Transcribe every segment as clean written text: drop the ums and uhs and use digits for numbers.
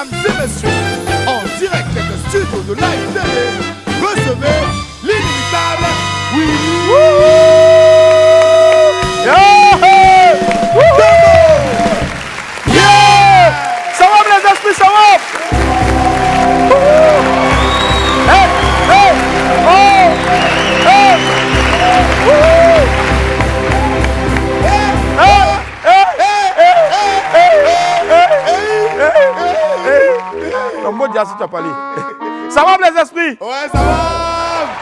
mesdames et messieurs, en direct des studios de Live TV, recevez l'inimitable Willy. Ça va les esprits, ça va? Hey, hey, oh, hey, ça va les esprits? Ouais, ça va.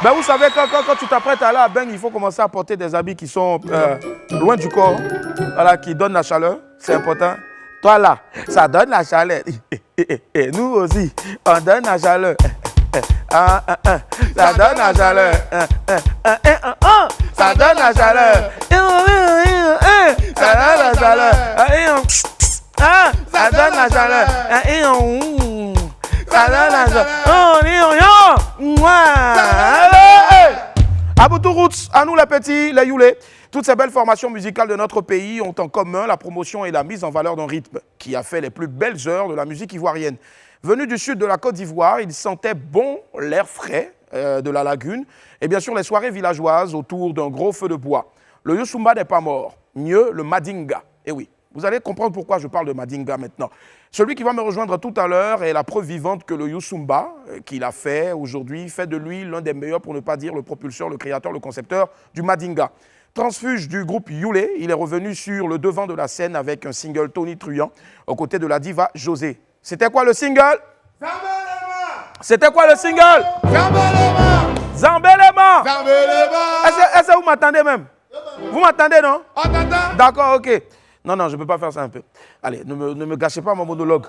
Ben vous savez, quand tu t'apprêtes à aller à Beng, il faut commencer à porter des habits qui sont loin du corps, voilà, qui donnent la chaleur, c'est important. Toi là, ça donne la chaleur. Et nous aussi, on donne la chaleur. Ça donne la chaleur. Ça donne la chaleur. Ça donne la chaleur. Ça donne la chaleur. Ça donne la chaleur. Aboutou Roots, à nous les petits, les Youlés. Toutes ces belles formations musicales de notre pays ont en commun la promotion et la mise en valeur d'un rythme qui a fait les plus belles heures de la musique ivoirienne. Venu du sud de la Côte d'Ivoire, il sentait bon l'air frais de la lagune et bien sûr les soirées villageoises autour d'un gros feu de bois. Le Youssumba n'est pas mort, mieux le Madinga. Et oui, vous allez comprendre pourquoi je parle de Madinga maintenant. Celui qui va me rejoindre tout à l'heure est la preuve vivante que le Youssumba qu'il a fait aujourd'hui fait de lui l'un des meilleurs, pour ne pas dire le propulseur, le créateur, le concepteur du Madinga. Transfuge du groupe Youlé, il est revenu sur le devant de la scène avec un single Tony Truant aux côtés de la diva José. C'était quoi le single? Zambelema. C'était quoi le single? Zambelema. Zambelema. Zambelema. Est-ce que vous m'attendez même? Vous m'attendez, non? On t'entend? D'accord, ok. Non, je ne peux pas faire ça un peu. Allez, ne me gâchez pas mon monologue.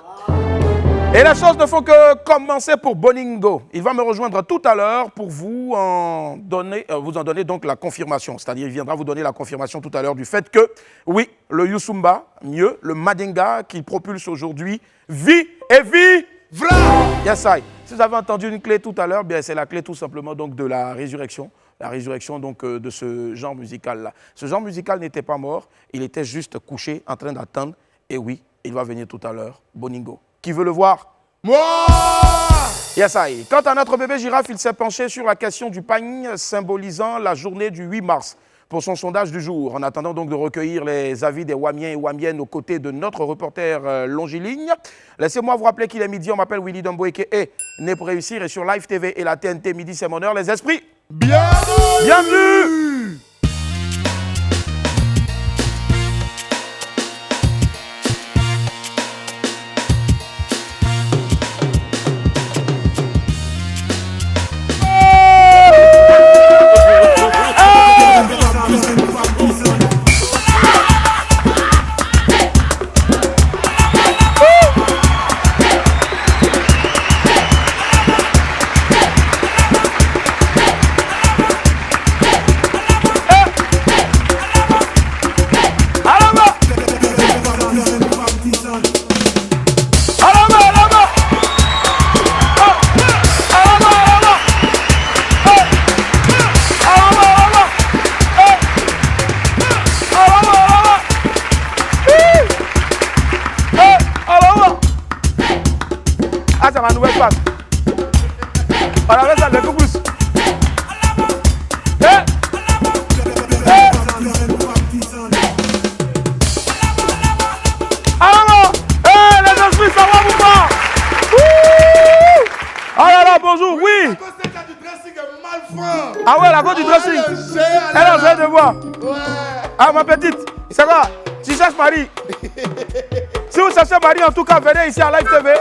Et les choses ne font que commencer pour Boningo. Il va me rejoindre tout à l'heure pour vous en donner donc la confirmation. C'est-à-dire, il viendra vous donner la confirmation tout à l'heure du fait que, oui, le Youssumba, mieux, le Madinga qu'il propulse aujourd'hui, vit et vit. V'là! Yes, I. Si vous avez entendu une clé tout à l'heure, bien c'est la clé tout simplement donc de la résurrection. La résurrection donc de ce genre musical-là. Ce genre musical n'était pas mort, il était juste couché en train d'attendre. Et oui, il va venir tout à l'heure, Boningo. Qui veut le voir? Moi! Yes, I. Quant à notre bébé girafe, il s'est penché sur la question du pagne symbolisant la journée du 8 mars pour son sondage du jour. En attendant donc de recueillir les avis des Wamiens et Wamiennes aux côtés de notre reporter longiligne, laissez-moi vous rappeler qu'il est midi, on m'appelle Willy Domboeke et né pour réussir et sur Live TV et la TNT midi c'est mon heure, les esprits. Bienvenue! Bienvenue! Ah ouais, la cause du dressing. Elle a besoin de voir. Ouais. Ah, ma petite, c'est quoi? Tu cherches Marie. Si vous cherchez Marie, en tout cas, venez ici à Live TV.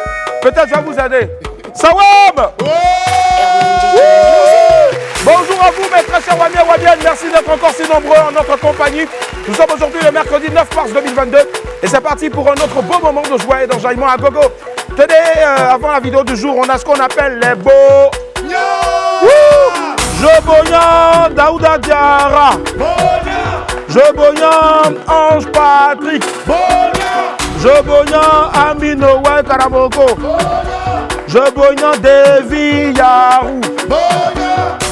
Peut-être je vais vous aider. Sawam! Bonjour à vous, mes très chers Wamiens et Wamiennes. Merci d'être encore si nombreux en notre compagnie. Nous sommes aujourd'hui le mercredi 9 mars 2022. Et c'est parti pour un autre beau moment de joie et d'enjaillement à gogo. Tenez, avant la vidéo du jour, on a ce qu'on appelle les beaux. Joboyan Daouda Diara. Joboyan Ange Patrick. Joboyan Amino Wai Karamoko. Joboyan Devi Yarou.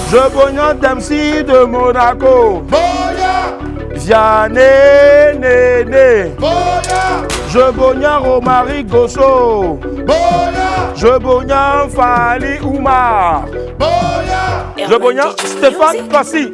Joboyan Dempsey de Monaco. Vianney Néné. Je Bognan Romari Gosso. Boya, Je Bognan Fali Oumar. Boya, Je Bognan Stéphane Kassi.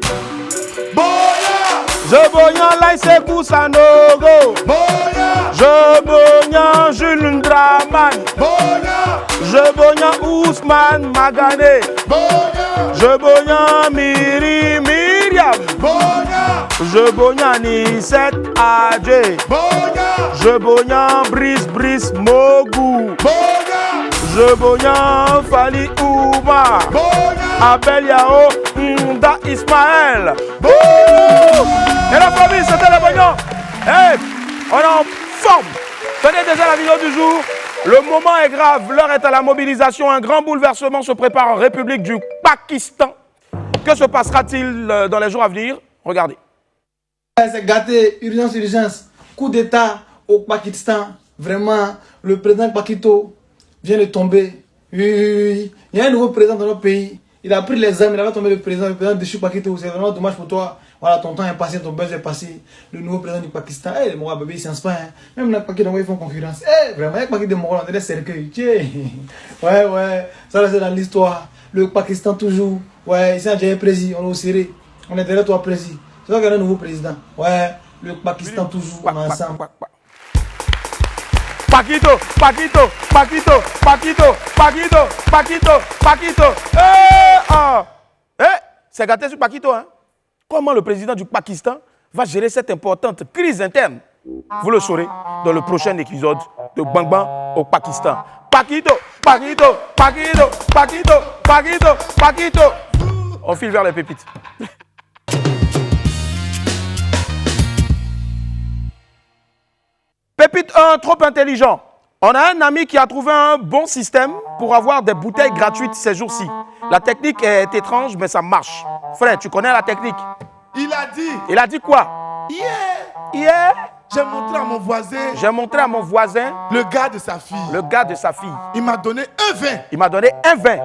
Boya, Je Bognan Laïsekou Sanogo. Boya, Je Bognan Jules Ndraman. Boya, Je Bognan Ousmane Magané. Boya, Je Bognan Miriam. Boya, Je Bognan Nisset Adje. Boya, Je Bognan Brice Mogou. Boya, Je Bognan Fali Ouma. Boya, Abel Yao Nda Ismaël. Et la famille, c'était le Bognan. Hey, on est en forme. Tenez déjà la vidéo du jour. Le moment est grave, l'heure est à la mobilisation. Un grand bouleversement se prépare en République du Pakistan. Que se passera-t-il dans les jours à venir? Regardez. C'est gâté, urgence. Coup d'État au Pakistan. Vraiment, le président Pakito vient de tomber. Oui. Il y a un nouveau président dans notre pays. Il a pris les armes, il avait tombé le président de Pakito. C'est vraiment dommage pour toi. Voilà, ton temps est passé, ton buzz est passé. Le nouveau président du Pakistan. Eh, mon bébé, il s'en pas. Hein. Même les Pakistans, ils font concurrence. Eh, vraiment, il y a Pakistan de Mongol dans des cercueils. Ouais. Ça, c'est dans l'histoire. Le Pakistan, toujours. Ouais, ici, on a déjà un président, on est au serré. On est derrière toi, président. C'est ça qu'il y a un nouveau président. Ouais, le Pakistan, toujours. On est ensemble. Pakito. C'est gâté sur Pakito, hein? Comment le président du Pakistan va gérer cette importante crise interne? Vous le saurez dans le prochain épisode de Bang Bang au Pakistan. Pakito. On file vers les pépites. Pépite 1, trop intelligent. On a un ami qui a trouvé un bon système pour avoir des bouteilles gratuites ces jours-ci. La technique est étrange, mais ça marche. Frère, tu connais la technique? il a dit, Il a dit quoi? Hier, j'ai montré à mon voisin j'ai montré à mon voisin le gars de sa fille. le gars de sa fille. Il m'a donné un vin. Il m'a donné un vin.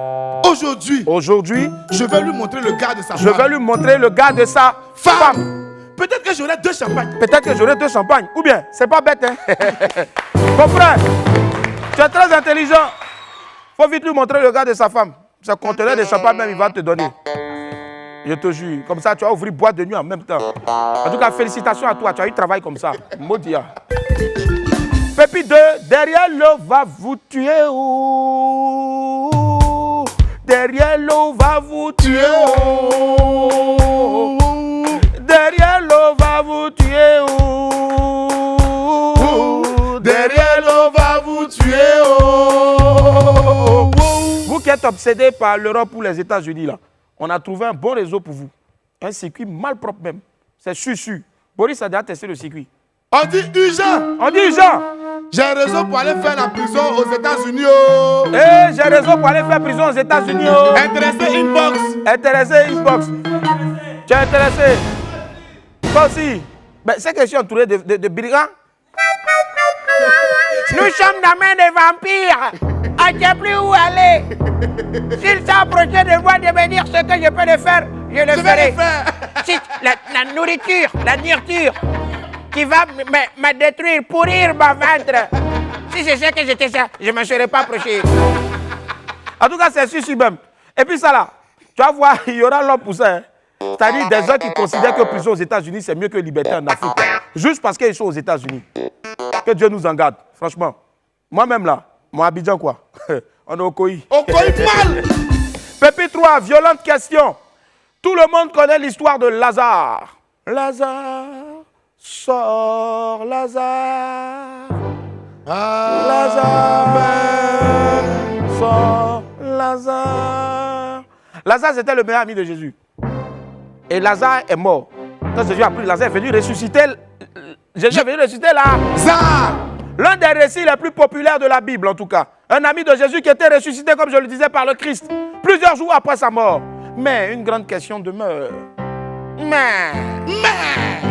Aujourd'hui, Aujourd'hui, je vais lui montrer le gars de sa je vais femme. lui montrer le gars de sa femme. Peut-être que j'aurai 2 champagnes. Peut-être que j'aurai 2 champagnes. Ou bien, c'est pas bête, hein? Mon frère, tu es très intelligent. Faut vite lui montrer le gars de sa femme. Ce conteneur de champagne même, il va te donner. Je te jure. Comme ça, tu vas ouvrir boîte de nuit en même temps. En tout cas, félicitations à toi. Tu as eu travail comme ça. Maudia. Pépite 2, derrière l'eau va vous tuer. Oh. Derrière l'eau va vous tuer. Oh. Derrière l'eau va vous tuer. Oh. Derrière l'eau va vous tuer. Oh. Vous qui êtes obsédés par l'Europe ou les États-Unis, là, on a trouvé un bon réseau pour vous. Un circuit mal propre même. C'est sûr. Boris a déjà testé le circuit. On dit urgent. On dit urgent. J'ai raison pour aller faire la prison aux États-Unis. Oh. Eh, j'ai raison pour aller faire prison aux États-Unis. Oh. Intéressé inbox. Intéressé, inbox. Tu es intéressé? Toi aussi. Ben, c'est que je suis entouré de brigands. Nous sommes dans main des vampires. On ne sait plus où aller. S'ils s'approchaient de moi de me dire ce que je peux le faire, je le ferai. Si la nourriture qui va me détruire, pourrir ma ventre. Si je sais que j'étais ça, je ne me serais pas approché. En tout cas, c'est sûr même. Et puis ça là, tu vas voir, il y aura l'homme pour ça. Hein. C'est-à-dire des gens qui considèrent que prison aux États-Unis, c'est mieux que liberté en Afrique. Juste parce qu'ils sont aux États-Unis. Que Dieu nous en garde, franchement. Moi-même là, mon Abidjan quoi. On est au Koï. Au Koï mal. Pépite 3, violente question. Tout le monde connaît l'histoire de Lazare. Lazare, sors Lazare. Lazare, sors Lazare. Lazare, c'était le meilleur ami de Jésus. Et Lazare est mort. Quand Jésus a pris Lazare, est venu ressusciter. Jésus est venu ressusciter Lazare. L'un des récits les plus populaires de la Bible, en tout cas. Un ami de Jésus qui était ressuscité, comme je le disais, par le Christ, plusieurs jours après sa mort. Mais une grande question demeure.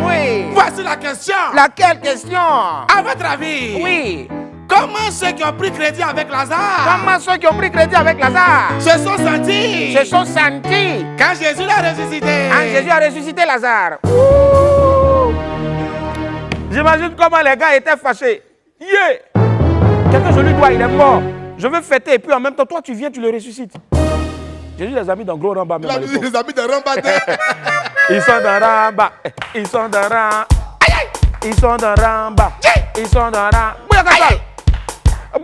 Oui. Voici la question. Laquelle question? À votre avis, Oui. comment ceux qui ont pris crédit avec Lazare Comment ceux qui ont pris crédit avec Lazare se sont sentis se sont sentis quand Jésus l'a ressuscité? quand Jésus a ressuscité Lazare? Ouh. J'imagine comment les gars étaient fâchés. Yeah! Quelqu'un, je lui dois, il est mort. Je veux fêter et puis en même temps, toi, tu viens, tu le ressuscites. J'ai dit les amis dans Gros Ramba même Il a à dit l'époque. les amis de Ramba. Ils sont dans Ramba. Ils sont dans Ramba. Ils sont dans Ramba. Ils sont dans Ramba. Bouyaka sal.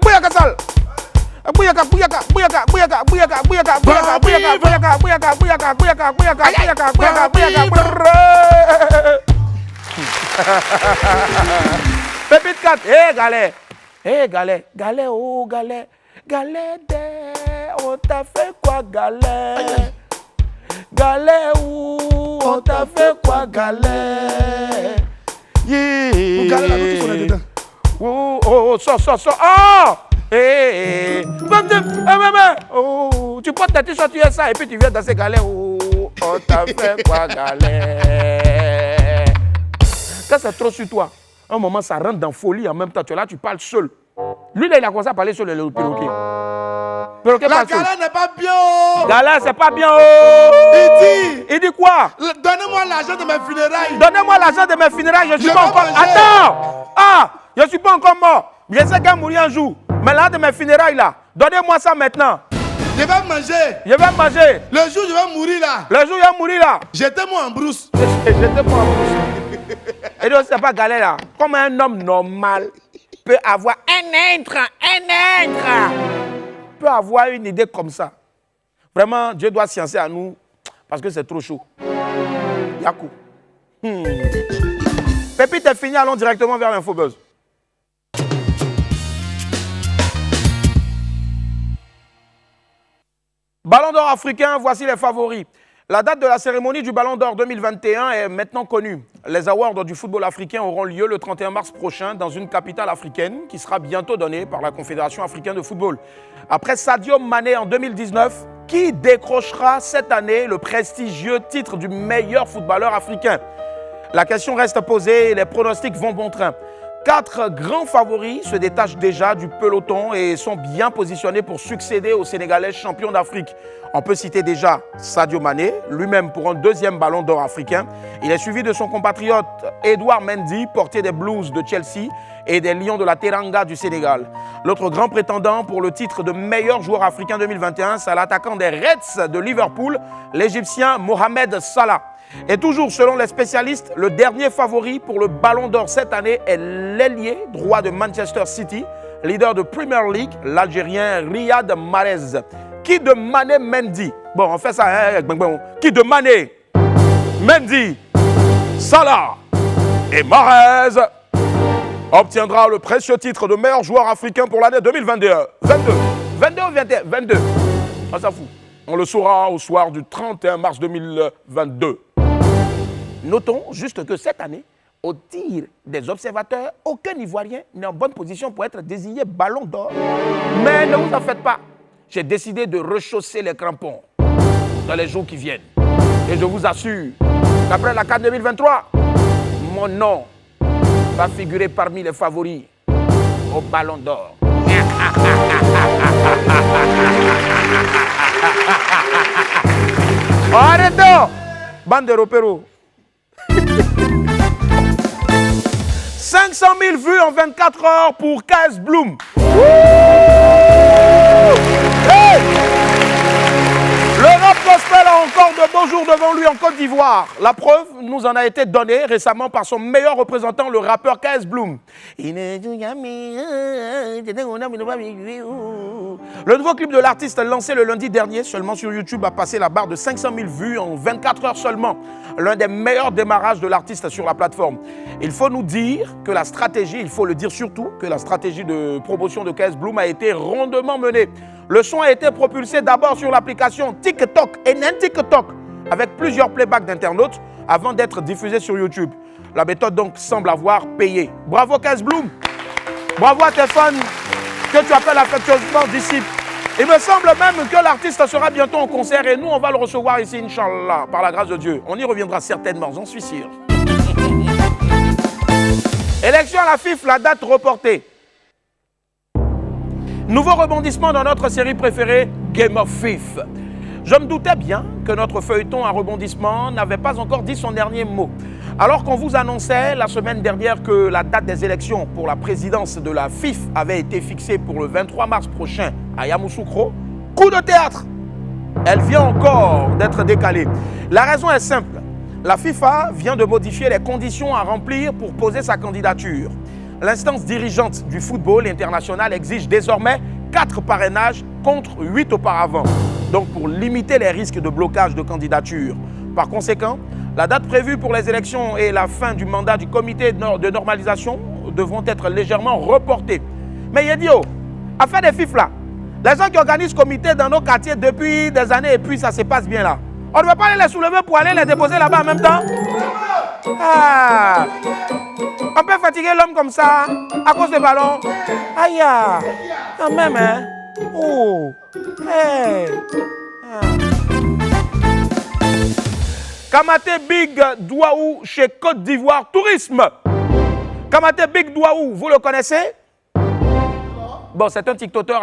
Bouyaka sal. Bouyaka, bouyaka, bouyaka, bouyaka, bouyaka, bouyaka, bouyaka, bouyaka, bouyaka, bouyaka, bouyaka, bouyaka, bouyaka, bouyaka, bouyaka, bouyaka. Pépite 4. Hé, galet. Hé, galet. Galet, oh, galet. Galet, on t'a fait quoi, galet? Galet, où on t'a fait quoi, galet? Yeah. Galet, là, nous tous on est dedans. Oh, oh, sors. Oh! Eh, oh, tu portes ta t-shirt, tu es ça, et puis tu viens danser galet. Oh, on t'a fait quoi, galet? Quand c'est trop sur toi, un moment, ça rentre dans folie en même temps. Tu es là, tu parles seul. Lui, là, il a commencé à parler sur le perroquet. Perroquet La parle seul. galère n'est pas bien. Oh. Galet, c'est pas bien. Oh! Il dit quoi? Donnez-moi l'argent de mes funérailles. Donnez-moi l'argent de mes funérailles, je suis Je pas vais encore. manger. Attends! Ah! Je suis pas encore mort. Je sais qu'il va mourir un jour. Mais l'argent de mes funérailles là, donnez-moi ça maintenant. Je vais manger. Je vais manger. Le jour où je vais mourir là, Le jour où il va mourir là, jetez-moi en brousse. j'étais pas en bouche. Et donc, c'est pas galère là. Comme un homme normal peut avoir un être, peut avoir une idée comme ça. Vraiment, Dieu doit sciencer à nous parce que c'est trop chaud. Yakou. Pépite est fini, allons directement vers l'Infobuzz. Ballon d'or africain, voici les favoris. La date de la cérémonie du Ballon d'or 2021 est maintenant connue. Les awards du football africain auront lieu le 31 mars prochain dans une capitale africaine qui sera bientôt donnée par la Confédération africaine de football. Après Sadio Mané en 2019, qui décrochera cette année le prestigieux titre du meilleur footballeur africain? La question reste posée et les pronostics vont bon train. 4 grands favoris se détachent déjà du peloton et sont bien positionnés pour succéder aux Sénégalais champions d'Afrique. On peut citer déjà Sadio Mané, lui-même pour un deuxième ballon d'or africain. Il est suivi de son compatriote Edouard Mendy, portier des Blues de Chelsea et des Lions de la Teranga du Sénégal. L'autre grand prétendant pour le titre de meilleur joueur africain 2021, c'est l'attaquant des Reds de Liverpool, l'Égyptien Mohamed Salah. Et toujours selon les spécialistes, le dernier favori pour le Ballon d'Or cette année est l'ailier droit de Manchester City, leader de Premier League, l'Algérien Riyad Mahrez. Qui de Mané Mendy? Bon, on fait ça, hein? Qui de Mané, Mendy, Salah et Mahrez obtiendra le précieux titre de meilleur joueur africain pour l'année 2022. 22 ou 21? 22. On s'en fout. On le saura au soir du 31 mars 2022. Notons juste que cette année, au tir des observateurs, aucun Ivoirien n'est en bonne position pour être désigné Ballon d'Or. Mais ne vous en faites pas. J'ai décidé de rechausser les crampons dans les jours qui viennent. Et je vous assure qu'après la CAN 2023, mon nom va figurer parmi les favoris au Ballon d'Or. Arrêtez! Bande de repéros. 500 000 vues en 24 heures pour KS Bloom. Hey! Le rap gospel a encore de beaux jours devant lui en Côte d'Ivoire. La preuve nous en a été donnée récemment par son meilleur représentant, le rappeur KS Bloom. Le nouveau clip de l'artiste lancé le lundi dernier seulement sur YouTube a passé la barre de 500 000 vues en 24 heures seulement. L'un des meilleurs démarrages de l'artiste sur la plateforme. Il faut nous dire que la stratégie, il faut le dire surtout, que la stratégie de promotion de KS Bloom a été rondement menée. Le son a été propulsé d'abord sur l'application TikTok et TikTok avec plusieurs playbacks d'internautes avant d'être diffusé sur YouTube. La méthode donc semble avoir payé. Bravo KS Bloom. Bravo à tes fans que tu appelles affectueusement disciples. Il me semble même que l'artiste sera bientôt en concert et nous on va le recevoir ici, Inch'Allah, par la grâce de Dieu. On y reviendra certainement, j'en suis sûr. Élection à la FIF, la date reportée. Nouveau rebondissement dans notre série préférée, Game of FIF. Je me doutais bien que notre feuilleton à rebondissement n'avait pas encore dit son dernier mot. Alors qu'on vous annonçait la semaine dernière que la date des élections pour la présidence de la FIF avait été fixée pour le 23 mars prochain à Yamoussoukro, coup de théâtre. Elle vient encore d'être décalée. La raison est simple. La FIFA vient de modifier les conditions à remplir pour poser sa candidature. L'instance dirigeante du football international exige désormais 4 parrainages contre 8 auparavant. Donc pour limiter les risques de blocage de candidature. Par conséquent, la date prévue pour les élections et la fin du mandat du comité de normalisation devront être légèrement reportées. Mais Yedio, affaire des FIF là, les gens qui organisent comité dans nos quartiers depuis des années et puis ça se passe bien là. On ne veut pas aller les soulever pour aller les déposer là-bas en même temps? Ah, on peut fatiguer l'homme comme ça à cause des ballons. Aïe, quand même, hein. Oh, hey. Kamaté Big Douaou chez Côte d'Ivoire Tourisme. Kamaté Big Douaou, vous le connaissez? Bon, c'est un TikToker,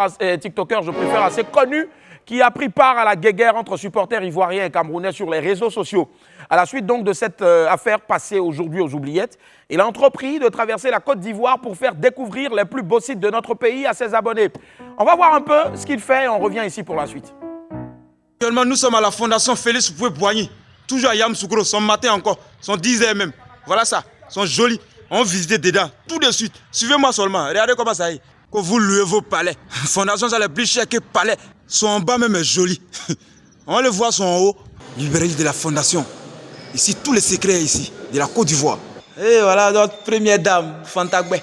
je préfère, assez connu, qui a pris part à la guéguerre entre supporters ivoiriens et camerounais sur les réseaux sociaux. À la suite donc de cette affaire passée aujourd'hui aux oubliettes, il a entrepris de traverser la Côte d'Ivoire pour faire découvrir les plus beaux sites de notre pays à ses abonnés. On va voir un peu ce qu'il fait et on revient ici pour la suite. Actuellement, nous sommes à la Fondation Félix Houphouët-Boigny, toujours à Yamoussoukro, son matin encore, son 10h même. Voilà ça, sont jolis. On visite dedans, tout de suite. Suivez-moi seulement, regardez comment ça y est. Que vous louez vos palais. Fondation, ça les plus cher que palais. Son en bas même est joli. On le voit son en haut. Librairie de la Fondation. Ici, tous les secrets ici, de la Côte d'Ivoire. Et voilà notre première dame, Fantagbe.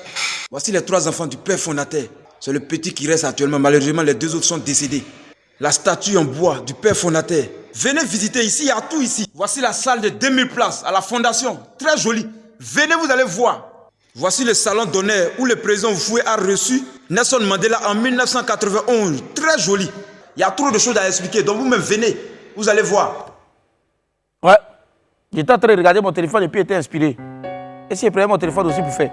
Voici les 3 enfants du père fondateur. C'est le petit qui reste actuellement. Malheureusement, les 2 autres sont décédés. La statue en bois du père fondateur. Venez visiter ici, il y a tout ici. Voici la salle de 2000 places à la Fondation. Très jolie. Venez, vous allez voir. Voici le salon d'honneur où le président Houphouët a reçu Nelson Mandela en 1991. Très joli. Il y a trop de choses à expliquer. Donc vous-même venez, vous allez voir. Ouais. J'étais en train de regarder mon téléphone et puis j'étais inspiré. Et si je prenais mon téléphone aussi pour faire?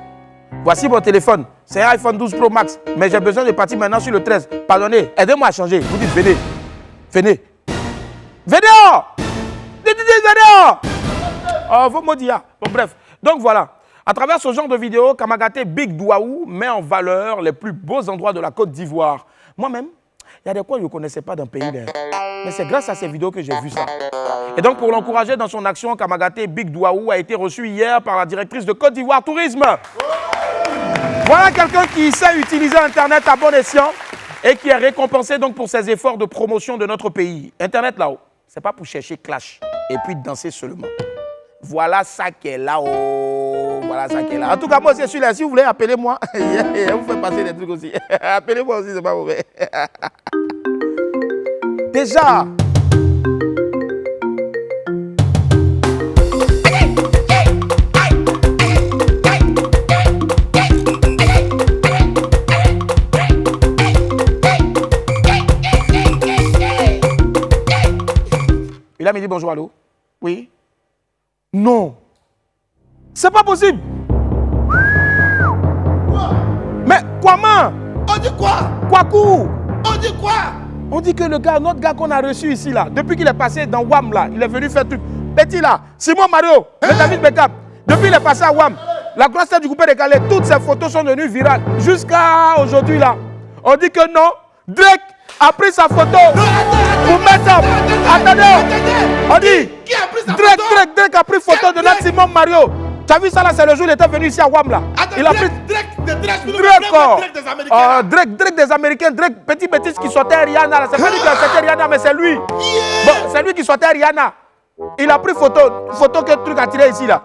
Voici mon téléphone. C'est un iPhone 12 Pro Max. Mais j'ai besoin de partir maintenant sur le 13. Pardonnez, aidez-moi à changer. Vous dites venez. Venez. Venez! Venez! Oh, vous me dites. Bon, bref. Donc voilà. À travers ce genre de vidéo, Kamagaté Big Douaou met en valeur les plus beaux endroits de la Côte d'Ivoire. Moi-même, il y a des coins que je ne connaissais pas dans le pays. Mais c'est grâce à ces vidéos que j'ai vu ça. Et donc, pour l'encourager dans son action, Kamagaté Big Douaou a été reçu hier par la directrice de Côte d'Ivoire Tourisme. Voilà quelqu'un qui sait utiliser Internet à bon escient et qui est récompensé donc pour ses efforts de promotion de notre pays. Internet là-haut, ce n'est pas pour chercher clash et puis danser seulement. Voilà ça qui est là-haut. Voilà ça qui est là. En tout cas, moi aussi, je suis là. Si vous voulez, appelez-moi. Vous faites passer des trucs aussi. Appelez-moi aussi, c'est pas mauvais. Déjà. Il a dit bonjour, allô? Oui? Non. C'est pas possible. Quoi? Mais comment? On dit quoi? Kwaku? On dit quoi? On dit que le gars, notre gars qu'on a reçu ici là, depuis qu'il est passé dans WAM là, il est venu faire truc. Petit là, Simon Mario, le David Beckham, depuis qu'il est passé à WAM, la grosse tête du coupé décalé, toutes ces photos sont devenues virales. Jusqu'à aujourd'hui là. On dit que non, Drake a pris sa photo pour mettre up. Attendez, on dit Qui a pris sa photo? Drake a pris photo de notre Simon Mario. Tu as vu ça là, c'est le jour où il était venu ici à WAM là. Attends, Il a pris Drake des Américains. Drake des Américains, Drake, petit bêtise qui sortait à Rihanna. C'est pas lui qui a sorti Rihanna, mais c'est lui. Bon, c'est lui qui sortait à Rihanna. Il a pris photo que truc a tiré ici là.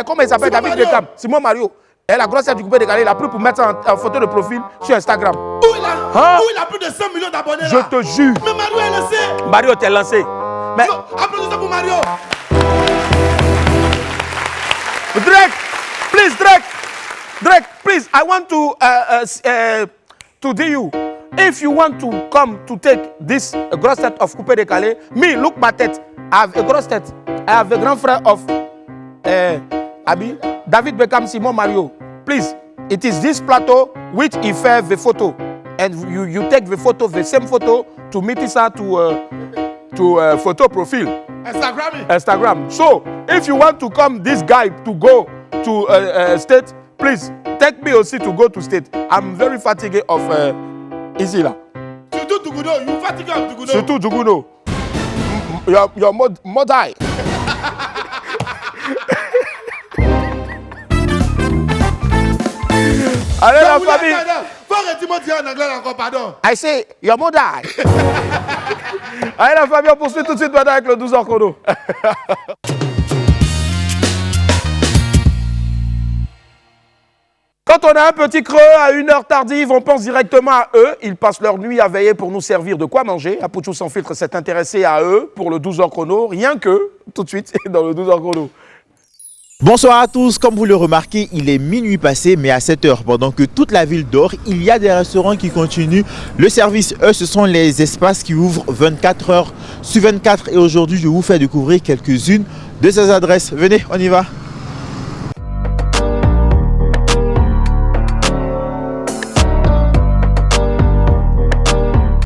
Comment il s'appelle? David Beckham, Simon Mario. Et la grosse tête du coupé décalé, il a pris pour mettre ça en photo de profil sur Instagram. Où il a plus de 100 millions d'abonnés là. Je te jure. Mais Mario est lancé. Mario t'es lancé. Mais Applaudissez pour Mario. Drake, please, I want to tell you, if you want to come to take this gross set of coupé décalé, me, look my tête, I have a gross tête. I have a grand frère of Abi, David Beckham, Simon Mario. Please, it is this plateau which he fait the photo, and you take the photo, the same photo, to meet it to photo profile. Instagram. Instagram. So, if you want to come, this guy to go to state, please take me also to go to state. I'm very fatigued of ici là. Surtout Djougouno, you fatigué of Djougouno. Surtout Djougouno. Your mother. Allez la famille. Faut que tu me dises en anglais encore, pardon. I say, your mother. Allez la famille, on poursuit tout de suite maintenant avec le 12h chrono. Quand on a un petit creux à 1h tardive, on pense directement à eux. Ils passent leur nuit à veiller pour nous servir de quoi manger. Apouchou sans filtre s'est intéressé à eux pour le 12h chrono. Rien que, tout de suite, dans le 12h chrono. Bonsoir à tous, comme vous le remarquez, il est minuit passé, mais à 7h, pendant que toute la ville dort, il y a des restaurants qui continuent le service. Eux, ce sont les espaces qui ouvrent 24h sur 24. Et aujourd'hui, je vous fais découvrir quelques-unes de ces adresses. Venez, on y va.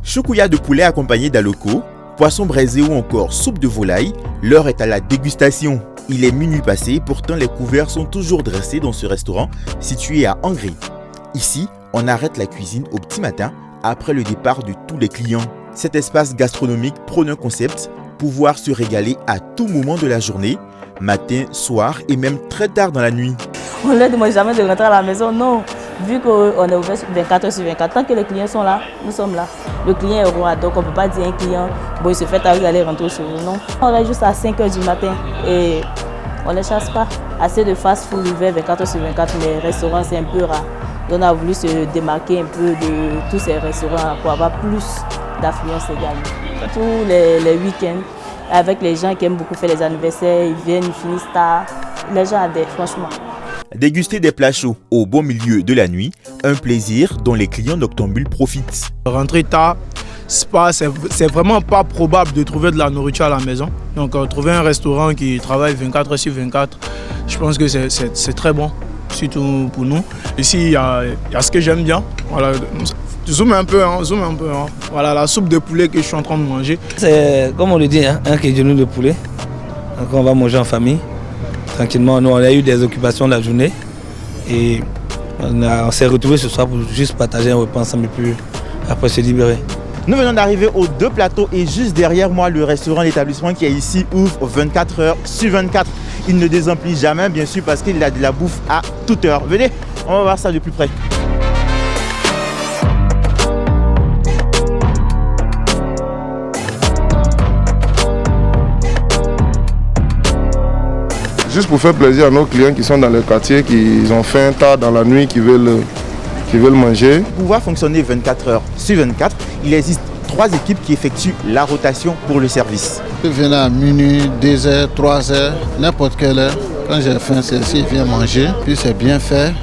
Choukouya de poulet accompagné d'aloko, poisson braisé ou encore soupe de volaille, l'heure est à la dégustation. Il est minuit passé, pourtant les couverts sont toujours dressés dans ce restaurant situé à Angry. Ici, on arrête la cuisine au petit matin après le départ de tous les clients. Cet espace gastronomique prône un concept, pouvoir se régaler à tout moment de la journée, matin, soir et même très tard dans la nuit. On ne leur demande jamais de rentrer à la maison, non. Vu qu'on est ouvert 24 sur 24, tant que les clients sont là, nous sommes là. Le client est roi, donc on ne peut pas dire à un client, bon il se fait tard, aller rentrer chez nous, non. On reste juste à 5h du matin et on ne les chasse pas. Assez de fast-food ouvert 24 sur 24, mais les restaurants c'est un peu rare. Donc on a voulu se démarquer un peu de tous ces restaurants pour avoir plus d'affluence également. Tous les week-ends, avec les gens qui aiment beaucoup faire les anniversaires, ils viennent, ils finissent tard. Les gens adhèrent, franchement. Déguster des plats chauds au beau milieu de la nuit, un plaisir dont les clients noctambules profitent. Rentrer tard, c'est vraiment pas probable de trouver de la nourriture à la maison. Donc trouver un restaurant qui travaille 24 sur 24, je pense que c'est très bon, surtout pour nous. Ici, il y a ce que j'aime bien. Voilà, zoom un peu. Voilà, la soupe de poulet que je suis en train de manger. C'est comme on le dit, un genou de poulet. Donc on va manger en famille. Tranquillement, nous on a eu des occupations la journée et on s'est retrouvés ce soir pour juste partager un repas ensemble et puis après se libérer. Nous venons d'arriver aux deux plateaux et juste derrière moi, le restaurant, l'établissement qui est ici ouvre 24h sur 24. Il ne désemplit jamais, bien sûr, parce qu'il a de la bouffe à toute heure. Venez, on va voir ça de plus près. Juste pour faire plaisir à nos clients qui sont dans le quartier, qui ont faim tard dans la nuit, qui veulent manger. Pour pouvoir fonctionner 24h sur 24, il existe 3 équipes qui effectuent la rotation pour le service. Je viens à minuit, 2h, 3h, n'importe quelle heure. Quand j'ai faim, c'est ici, je viens manger, puis c'est bien fait.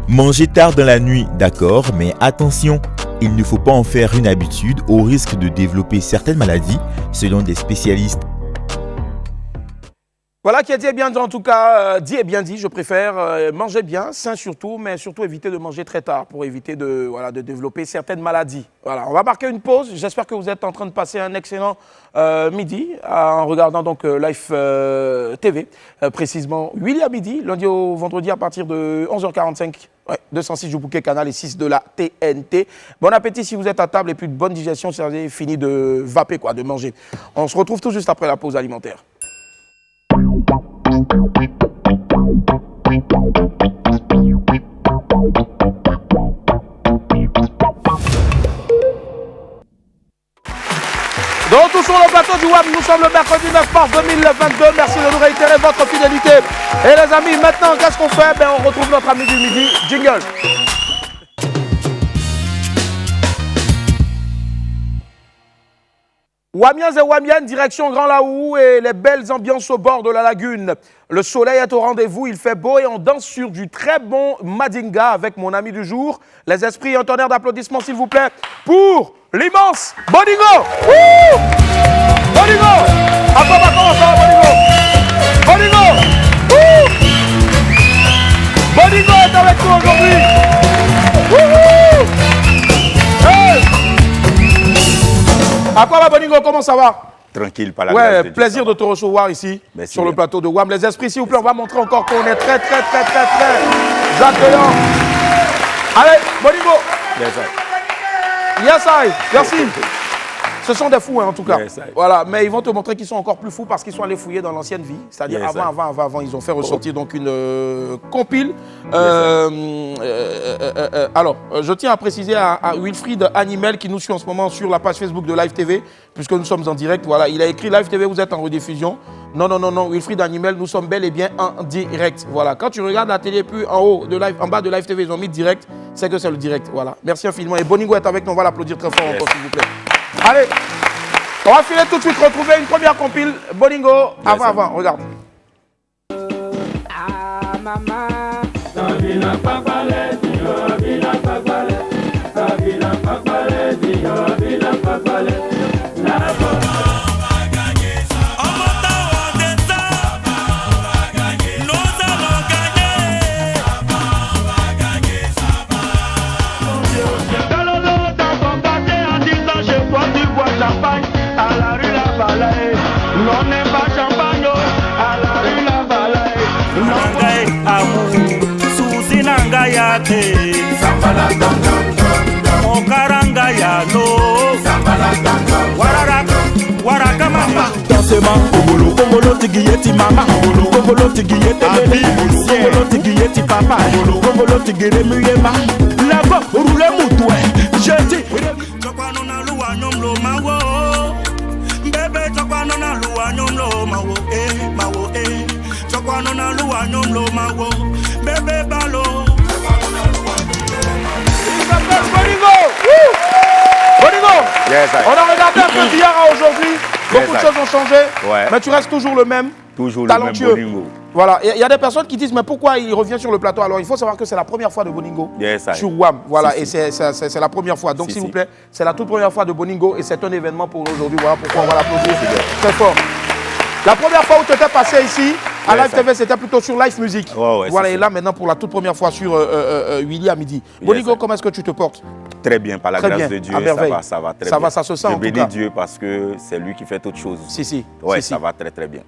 Manger tard dans la nuit, d'accord, mais attention, il ne faut pas en faire une habitude au risque de développer certaines maladies, selon des spécialistes. Voilà qui est dit et bien dit, en tout cas, dit et bien dit, je préfère. Manger bien, sain surtout, mais surtout éviter de manger très tard pour éviter de développer certaines maladies. Voilà, on va marquer une pause. J'espère que vous êtes en train de passer un excellent midi en regardant donc Live TV, précisément 8 à midi, lundi au vendredi à partir de 11h45. Ouais, 206 Joubouquet Canal et 6 de la TNT. Bon appétit si vous êtes à table et puis de bonne digestion si vous avez fini de vaper, de manger. On se retrouve tout juste après la pause alimentaire. Donc, tous sur le plateau du WAM, nous sommes le mercredi 9 mars 2022. Merci de nous réitérer votre fidélité. Et les amis, maintenant, qu'est-ce qu'on fait? On retrouve notre ami du midi, jingle. Wamiens et Wamiennes, direction Grand Laou et les belles ambiances au bord de la lagune. Le soleil est au rendez-vous, il fait beau et on danse sur du très bon Madinga avec mon ami du jour. Les esprits, un tonnerre d'applaudissements s'il vous plaît pour l'immense Boningo. Wouh! Boningo! À quoi va commencer Boningo? Boningo! Wouh! Boningo est avec nous aujourd'hui. Wouhou! Hey! À quoi va Boningo? Comment ça va? Tranquille, par la grâce de Dieu. Plaisir de te recevoir ici, Merci sur le bien. plateau de WAM. Les esprits, s'il vous plaît, on va montrer encore qu'on est très accueillants. Allez, Boningo. Yes, I. Merci. Ce sont des fous, hein, en tout cas. Yes, voilà, mais ils vont te montrer qu'ils sont encore plus fous parce qu'ils sont allés fouiller dans l'ancienne vie. C'est-à-dire avant, ils ont fait ressortir donc une compile. Alors, je tiens à préciser à Wilfried Animel qui nous suit en ce moment sur la page Facebook de Live TV, puisque nous sommes en direct. Voilà, il a écrit Live TV, vous êtes en rediffusion. Non, Wilfried Animel, nous sommes bel et bien en direct. Voilà, quand tu regardes la télé, puis en bas de Live TV, ils ont mis direct, c'est que c'est le direct. Voilà, merci infiniment. Et Boningo est avec nous, on va l'applaudir très fort encore, s'il vous plaît. Allez, on va filer tout de suite retrouver une première compile. Boningo, avant, regarde. Kongolo tigiyeti mama, Kongolo tigiyeti bébé, Kongolo tigiyeti papa, Kongolo tigire muyema, lego roule mutwe, jeti. Chokwano na luwa nyomlo mawo, bébé chokwano na luwa nyomlo mawo, mawo chokwano na luwa nyomlo mawo, bébé balo. Il s'appelle Boningo. Boningo. Yes, on a regardé un peu d'hier à aujourd'hui. Beaucoup de choses ont changé, mais tu restes toujours le même, talentueux. Le même Boningo. Voilà, il y a des personnes qui disent mais pourquoi il revient sur le plateau? Alors il faut savoir que c'est la première fois de Boningo sur WAM. Voilà, et c'est la première fois. Donc s'il vous plaît, c'est la toute première fois de Boningo et c'est un événement pour aujourd'hui. Voilà pourquoi on va l'applaudir très fort. La première fois où tu étais passé ici, à Live TV, c'était plutôt sur Live Music. Voilà, et là maintenant pour la toute première fois sur Willy à midi. Boningo, comment est-ce que tu te portes? Très bien, par la grâce de Dieu, ça va très bien. Ça se sent en tout cas. Je bénis Dieu parce que c'est lui qui fait toutes choses. Ça va très bien.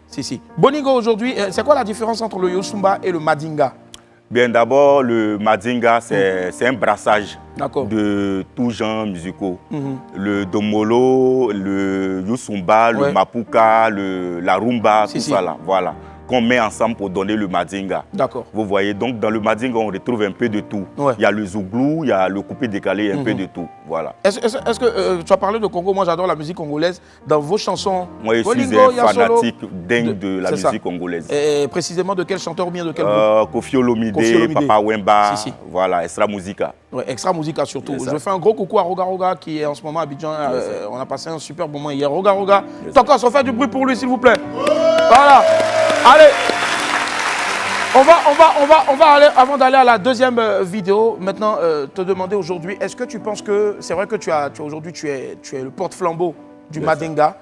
Boningo, aujourd'hui, c'est quoi la différence entre le Yosumba et le Madinga? Bien, d'abord, le Madinga, c'est un brassage de tous genres musicaux. Le Domolo, le Yosumba, le Mapuka, la Rumba, tout ça là, voilà. Qu'on met ensemble pour donner le Madinga. D'accord. Vous voyez, donc dans le Madinga, on retrouve un peu de tout. Il y a le zouglou, il y a le coupé décalé, un peu de tout. Voilà. Est-ce que tu as parlé de Congo? Moi, j'adore la musique congolaise. Dans vos chansons, moi, je suis un fanatique dingue de la musique congolaise. Et précisément de quel chanteur ou bien de quel groupe? Kofi Olomide, Papa Wemba, voilà, Extra Musica. Extra Musica surtout. Je fais un gros coucou à Roga Roga qui est en ce moment à Abidjan. On a passé un super moment hier. Roga Roga, Tokos, on fait du bruit pour lui, s'il vous plaît. Voilà. Allez, on va aller, avant d'aller à la deuxième vidéo, maintenant te demander aujourd'hui, est-ce que tu penses que, c'est vrai que aujourd'hui tu es le porte-flambeau du Madinga,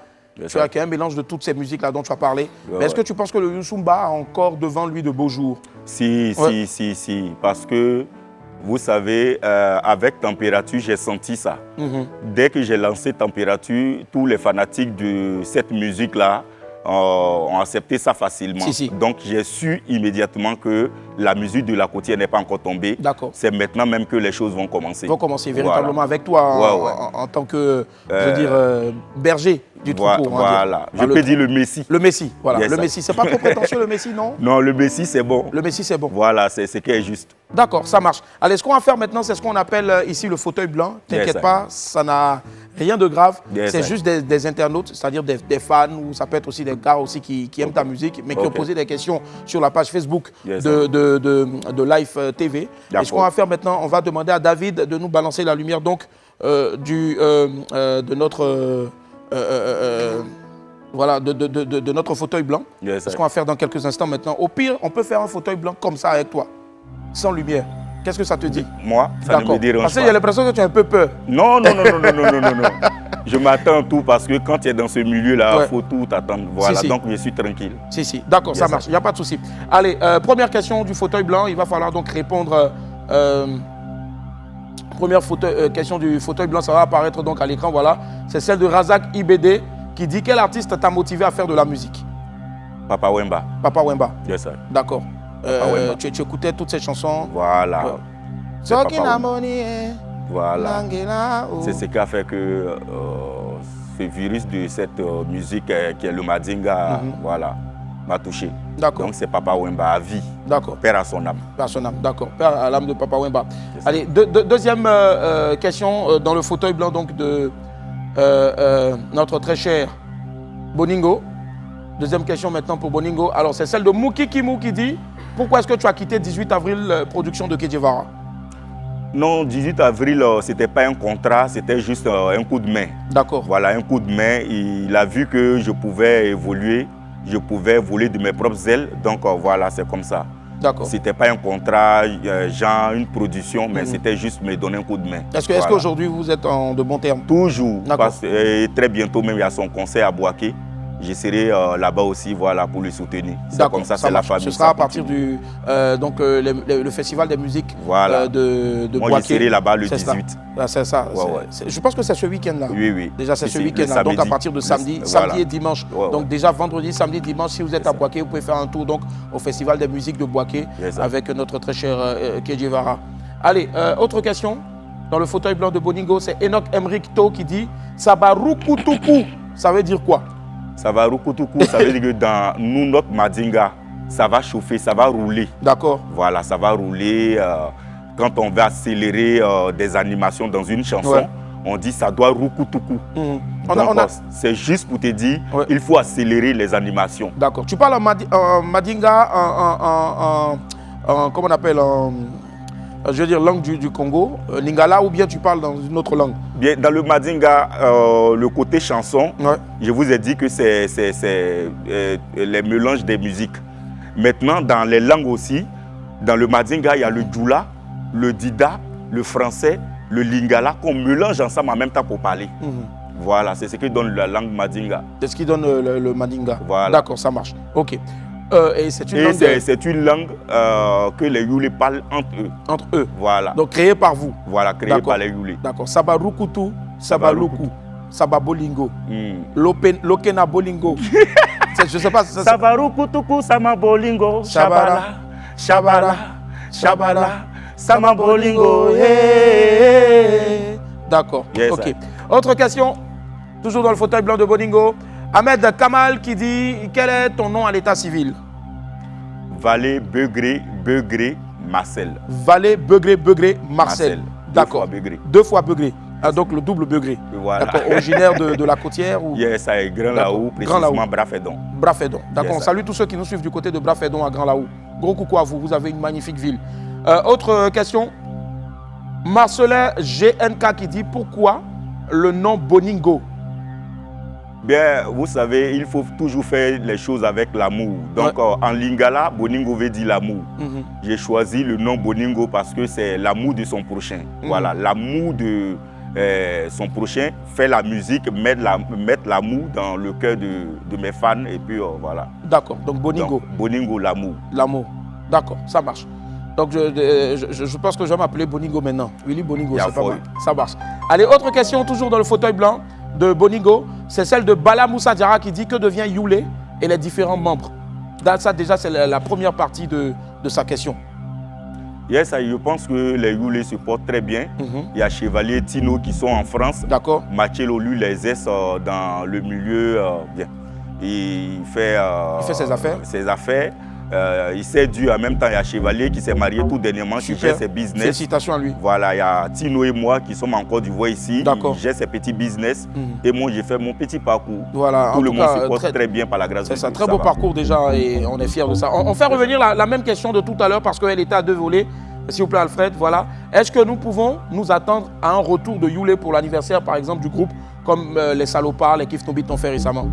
tu as un mélange de toutes ces musiques-là dont tu as parlé, mais est-ce que tu penses que le Yosumba a encore devant lui de beaux jours? Si, parce que, vous savez, avec Température, j'ai senti ça. Dès que j'ai lancé Température, tous les fanatiques de cette musique-là, ont accepté ça facilement. Donc j'ai su immédiatement que la musique de la côtière n'est pas encore tombée. C'est maintenant même que les choses vont commencer. Vont commencer véritablement avec toi en tant que, je veux dire, berger du troupeau. Voilà, je peux dire le Messie. Le Messie, voilà. Le Messie, c'est pas trop prétentieux le Messie, non? Non, le Messie c'est bon. Le Messie c'est bon. Voilà, c'est ce qui est juste. D'accord, ça marche. Allez, ce qu'on va faire maintenant, c'est ce qu'on appelle ici le fauteuil blanc. T'inquiète pas, ça n'a rien de grave. C'est juste des internautes, c'est-à-dire des fans, ou ça peut être aussi des gars aussi qui aiment ta musique, mais qui ont posé des questions sur la page Facebook de Live TV. Et ce qu'on va faire maintenant, on va demander à David de nous balancer la lumière donc de notre... voilà, de notre fauteuil blanc. C'est ce qu'on va faire dans quelques instants maintenant. Au pire, on peut faire un fauteuil blanc comme ça avec toi, sans lumière. Qu'est-ce que ça te dit? Moi, ça ne me dérange pas. Parce qu'il y a l'impression que tu as un peu peur. Non. Je m'attends à tout parce que quand tu es dans ce milieu-là, il faut tout attendre. Voilà, donc je suis tranquille. D'accord, ça marche, il n'y a pas de souci. Allez, première question du fauteuil blanc, il va falloir donc répondre... première question du fauteuil blanc, ça va apparaître donc à l'écran, voilà. C'est celle de Razak IBD. qui dit quel artiste t'a motivé à faire de la musique? Papa Wemba. Papa Wemba. Yes, sir. D'accord. Papa Wemba. Tu écoutais toutes ces chansons? Voilà. C'est Papa Papa Wemba. Voilà. C'est ce qui a fait que ce virus de cette musique qui est le Madinga, voilà, m'a touché. D'accord. Donc c'est Papa Wemba à vie. D'accord. Père à son âme. Père à son âme, d'accord. Père à l'âme de Papa Wemba. Allez, deuxième question dans le fauteuil blanc donc de notre très cher Boningo. Deuxième question maintenant pour Boningo. Alors c'est celle de Mouki Kimou qui dit pourquoi est-ce que tu as quitté 18 avril production de Kedjevara? Non, 18 avril, ce n'était pas un contrat, c'était juste un coup de main. D'accord. Voilà, un coup de main. Il a vu que je pouvais évoluer, je pouvais voler de mes propres ailes. Donc voilà, c'est comme ça. D'accord. Ce n'était pas un contrat, genre une production, mais c'était juste me donner un coup de main. Est-ce qu'aujourd'hui vous êtes en de bons termes? Toujours. Et très bientôt même, il y a son concert à Boaké. Je serai là-bas aussi, voilà, pour le soutenir. C'est comme ça, c'est la famille. Ce sera à partir du le festival des musiques de Moi, Boaké. je serai là-bas le 18. C'est ça. Ouais. Je pense que c'est ce week-end-là. Oui. Déjà, c'est ce week-end-là. Donc, à partir de samedi et dimanche. Donc, déjà, vendredi, samedi, dimanche, si vous êtes à Boaké, vous pouvez faire un tour donc, au festival des musiques de Boaké avec notre très cher Kedjevara. Allez, autre question. Dans le fauteuil blanc de Boningo, c'est Enoch Emric To qui dit Sabarukutuku. Ça veut dire quoi? Sabarukutuku, ça veut dire que dans nous, notre Madinga, ça va chauffer, ça va rouler. D'accord. Voilà, ça va rouler. Quand on va accélérer des animations dans une chanson, on dit ça doit rukutuku. C'est juste pour te dire, il faut accélérer les animations. D'accord. Tu parles en Madinga, comment on appelle, je veux dire langue du Congo, Lingala, ou bien tu parles dans une autre langue? Bien, dans le Madinga, le côté chanson, je vous ai dit que c'est les mélanges des musiques. Maintenant, dans les langues aussi, dans le Madinga, il y a le Djoula, le Dida, le français, le Lingala, qu'on mélange ensemble en même temps pour parler. Voilà, c'est ce qui donne la langue Madinga. C'est ce qui donne le Madinga. Voilà. D'accord, ça marche. Ok. Et c'est une langue que les Youlé parlent entre eux. Voilà. Donc créée par vous. Voilà, créée par les Youlé. D'accord. Sabarukutu, Sabaluku, Sababolingo, Lokena Bolingo. Je sais pas. Sabarukutuku, Samabolingo, Shabala, Shabala, Shabala, Samabolingo. D'accord. Ok. Autre question, toujours dans le fauteuil blanc de Boningo. Ahmed Kamal qui dit quel est ton nom à l'état civil? Valé Begré Marcel. Valé Begré Marcel. D'accord. 2 fois Begré. Ah, donc le double Begré. Voilà. D'accord. Originaire de la Côtière ou... Yes, à Grand Laou, précisément Brafedon. Brafedon. D'accord. On salue tous ceux qui nous suivent du côté de Brafedon à Grand Laou. Gros coucou à vous. Vous avez une magnifique ville. Autre question. Marcelin GNK qui dit pourquoi le nom Boningo? Bien, vous savez, il faut toujours faire les choses avec l'amour. Donc, en Lingala, Boningo veut dire l'amour. J'ai choisi le nom Boningo parce que c'est l'amour de son prochain. Voilà, l'amour de son prochain, faire la musique, mettre l'amour dans le cœur de mes fans. Et puis, voilà. D'accord, donc Boningo. Donc, Boningo, l'amour. L'amour, d'accord, ça marche. Donc, je pense que je vais m'appeler Boningo maintenant. Willy Boningo, c'est pas mal. Ça marche. Allez, autre question, toujours dans le fauteuil blanc de Boningo, c'est celle de Bala Moussa Diarra qui dit que devient Youlé et les différents membres. Ça, déjà, c'est la première partie de sa question. Yes, je pense que les Youlé se portent très bien. Il y a Chevalier Tino qui sont en France. D'accord. Mathieu lui les aide dans le milieu. Bien. Il fait ses affaires. Il s'est dû en même temps, il y a Chevalier qui s'est marié tout dernièrement, qui fait ses business. Félicitations à lui. Voilà, il y a Tino et moi qui sommes en Côte d'Ivoire ici. J'ai ses petits business et moi j'ai fait mon petit parcours. Voilà, tout le monde se porte très bien par la grâce de Dieu. C'est un très beau parcours déjà et on est fiers de ça. On fait revenir la même question de tout à l'heure parce qu'elle était à 2 volets. S'il vous plaît Alfred, voilà. Est-ce que nous pouvons nous attendre à un retour de Youlé pour l'anniversaire par exemple du groupe comme les Salopards, les Kif Nobit ont fait récemment?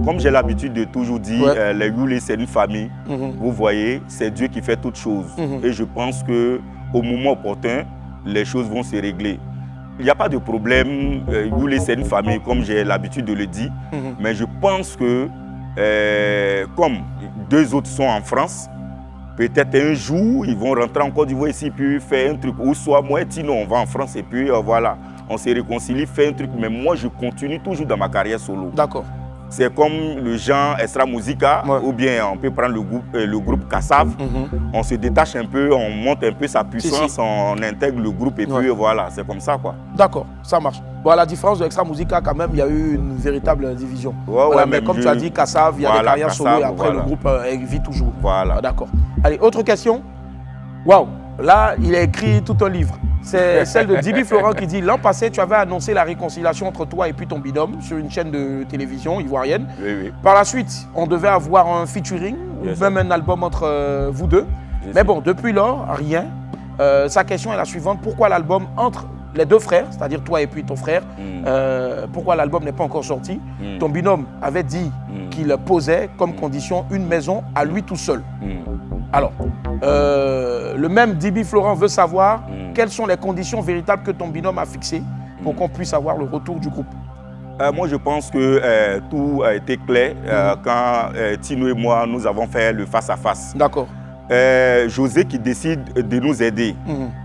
Comme j'ai l'habitude de toujours dire, les Youlé c'est une famille. Vous voyez, c'est Dieu qui fait toutes choses. Et je pense qu'au moment opportun, les choses vont se régler. Il n'y a pas de problème. Youlé c'est une famille comme j'ai l'habitude de le dire. Mais je pense que comme 2 autres sont en France, peut-être un jour, ils vont rentrer en Côte d'Ivoire ici, puis faire un truc. Ou soit moi et Tino, on va en France et puis voilà, on se réconcilie, fait un truc. Mais moi, je continue toujours dans ma carrière solo. D'accord. c'est comme le genre Extra Musica, ou bien on peut prendre le groupe Kassav. On se détache un peu, on monte un peu sa puissance, on intègre le groupe et puis voilà, c'est comme ça quoi. D'accord, ça marche. Bon, à la différence de Extra Musica, quand même, il y a eu une véritable division. Voilà, mais comme tu as dit, Kassav, il y a des carrières solo et après le groupe vit toujours. Voilà. D'accord. Allez, autre question. Waouh, là, il a écrit tout un livre. C'est celle de Dibi Florent qui dit « L'an passé, tu avais annoncé la réconciliation entre toi et puis ton binôme sur une chaîne de télévision ivoirienne. Oui. Par la suite, on devait avoir un featuring, ou même un album entre vous deux. Mais bon, depuis lors, rien. Sa question est la suivante. Pourquoi l'album entre les deux frères, c'est-à-dire toi et puis ton frère, pourquoi l'album n'est pas encore sorti? Ton binôme avait dit qu'il posait comme condition une maison à lui tout seul. Alors, le même Dibi Florent veut savoir quelles sont les conditions véritables que ton binôme a fixées pour qu'on puisse avoir le retour du groupe. Moi, je pense que tout a été clair quand Tino et moi, nous avons fait le face-à-face. D'accord. José qui décide de nous aider.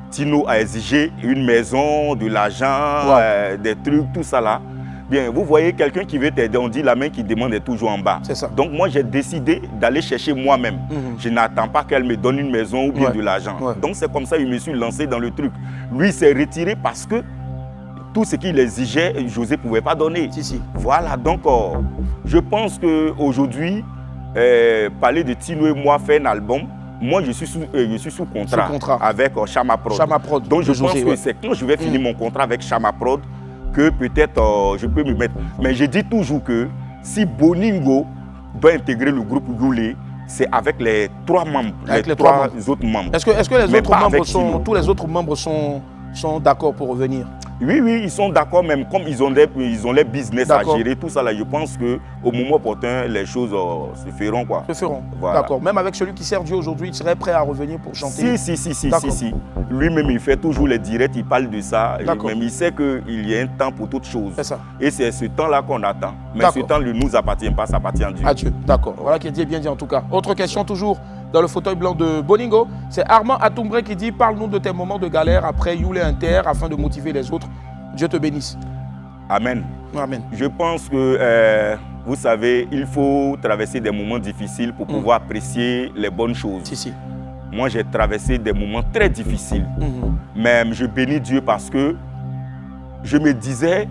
Tino a exigé une maison, de l'argent, des trucs, tout ça là. Bien, vous voyez quelqu'un qui veut t'aider, on dit la main qui demande est toujours en bas. C'est ça. Donc moi, j'ai décidé d'aller chercher moi-même. Je n'attends pas qu'elle me donne une maison ou bien de l'argent. Donc c'est comme ça que je me suis lancé dans le truc. Lui s'est retiré parce que tout ce qu'il exigeait, José ne pouvait pas donner. Voilà, donc je pense qu'aujourd'hui, parler de Tino et moi, faire un album, moi, je suis sous contrat avec Chama Prod. Donc, je pense que c'est quand je vais finir mon contrat avec Chama Prod que peut-être je peux me mettre. Mais je dis toujours que si Boningo doit intégrer le groupe Youlé, c'est avec les 3 membres, avec les trois 3 autres membres. Est-ce que les autres membres tous les autres membres sont d'accord pour revenir? Oui, ils sont d'accord, même comme ils ont les business à gérer, tout ça là, je pense qu'au moment opportun, les choses se feront quoi. Se feront, voilà. D'accord. Même avec celui qui sert Dieu aujourd'hui, il serait prêt à revenir pour chanter? Si. Lui-même, il fait toujours les directs, il parle de ça. Même il sait qu'il y a un temps pour toute chose. C'est ça. Et c'est ce temps-là qu'on attend. Mais ce temps ne nous appartient pas, ça appartient à Dieu. À Dieu, d'accord. Voilà qui est bien dit en tout cas. Autre question toujours dans le fauteuil blanc de Boningo. C'est Armand Atumbré qui dit « Parle-nous de tes moments de galère après Youlé Inter afin de motiver les autres. Dieu te bénisse. » Amen. Amen. Je pense que, vous savez, il faut traverser des moments difficiles pour pouvoir apprécier les bonnes choses. Moi, j'ai traversé des moments très difficiles. Mais je bénis Dieu parce que je me disais,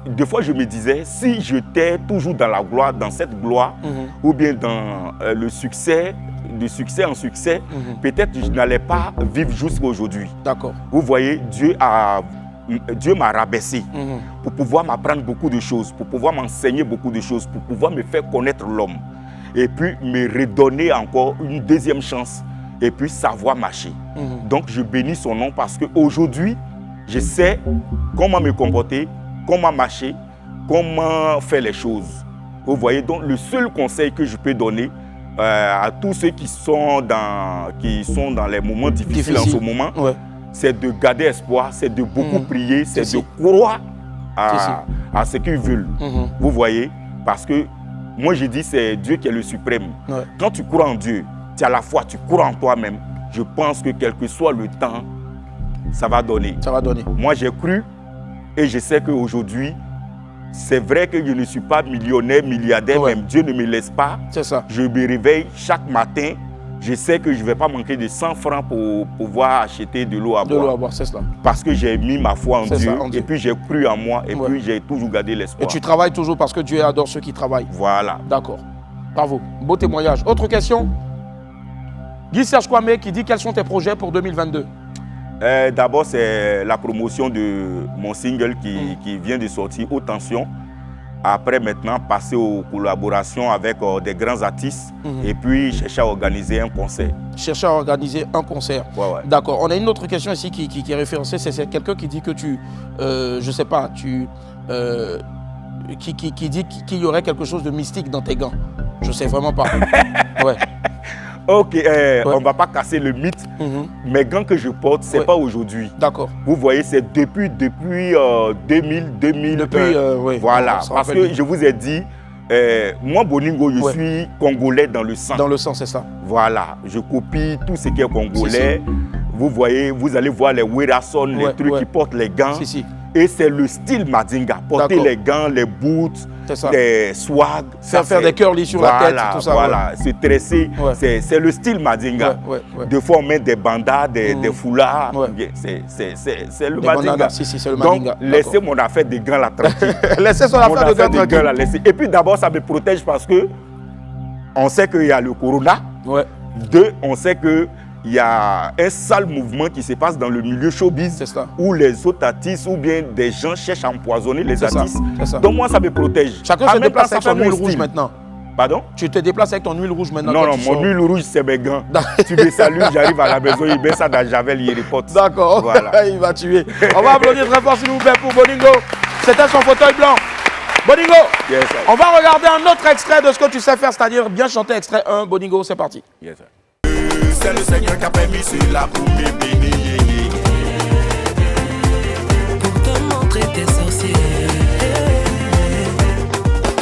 des fois je me disais, si j'étais toujours dans la gloire, dans cette gloire, ou bien dans le succès, de succès en succès, peut-être je n'allais pas vivre jusqu'à aujourd'hui. D'accord. Vous voyez, Dieu m'a rabaissé pour pouvoir m'apprendre beaucoup de choses, pour pouvoir m'enseigner beaucoup de choses, pour pouvoir me faire connaître l'homme. Et puis me redonner encore une deuxième chance et puis savoir marcher. Donc je bénis son nom parce qu'aujourd'hui, je sais comment me comporter, comment marcher, comment faire les choses. Vous voyez, donc le seul conseil que je peux donner à tous ceux qui sont dans les moments difficiles en ce moment, c'est de garder espoir, c'est de beaucoup prier, c'est de croire à ce qu'ils veulent. Vous voyez, parce que moi je dis c'est Dieu qui est le suprême. Quand tu crois en Dieu, tu as la foi, tu crois en toi-même, je pense que quel que soit le temps, ça va donner. Ça va donner. Moi j'ai cru et je sais qu'aujourd'hui, c'est vrai que je ne suis pas millionnaire, milliardaire, même Dieu ne me laisse pas. C'est ça. Je me réveille chaque matin. Je sais que je ne vais pas manquer de 100 francs pour pouvoir acheter de l'eau à boire. De l'eau à boire, c'est cela. Parce que j'ai mis ma foi en Dieu, ça, en Dieu. Et puis j'ai cru en moi, et puis j'ai toujours gardé l'espoir. Et tu travailles toujours parce que Dieu adore ceux qui travaillent. Voilà. D'accord. Bravo. Beau témoignage. Autre question. Guy Serge Kwame qui dit quels sont tes projets pour 2022? D'abord, c'est la promotion de mon single qui vient de sortir, Haute Tension. Après, maintenant, passer aux collaborations avec des grands artistes et puis chercher à organiser un concert. Chercher à organiser un concert. D'accord. On a une autre question ici qui est référencée. C'est quelqu'un qui dit que je ne sais pas, qui dit qu'il y aurait quelque chose de mystique dans tes gants. Je ne sais vraiment pas. Ok, on ne va pas casser le mythe. Mes gants que je porte, ce n'est pas aujourd'hui. D'accord. Vous voyez, c'est depuis 2000. Voilà, parce que je vous ai dit, moi, Boningo, je suis congolais dans le sang. Dans le sang, c'est ça. Voilà, je copie tout ce qui est congolais. Vous voyez, vous allez voir les Werason, les trucs qui portent les gants. Et c'est le style Madinga. Porter les gants, les boots, les swags. Faire des curly sur la tête, tout ça. Voilà, se tresser. C'est le style Madinga. Des fois, on met des bandas, des foulards. C'est le Madinga. C'est le Madinga. Donc, laissez mon affaire de gants là tranquille. Laissez son affaire de gants là tranquille. Et puis d'abord, ça me protège parce que on sait qu'il y a le corona. Deux, on sait que il y a un sale mouvement qui se passe dans le milieu showbiz où les autres artistes ou bien des gens cherchent à empoisonner les artistes. Donc moi, ça me protège. Chacun se déplace avec son huile rouge maintenant. Pardon? Tu te déplaces avec ton huile rouge maintenant? Non, mon huile rouge, c'est mes gants. Tu me salues, j'arrive à la maison, il met ça dans Javel, il reporte. D'accord, voilà. Il va tuer. On va applaudir très fort, s'il vous plaît, pour Boningo. C'était son fauteuil blanc. Boningo, on va regarder un autre extrait de ce que tu sais faire, c'est-à-dire bien chanter extrait 1. Boningo, c'est parti. Yes, sir. C'est le Seigneur qui a permis cela pour me bénir. Pour te montrer tes sorciers.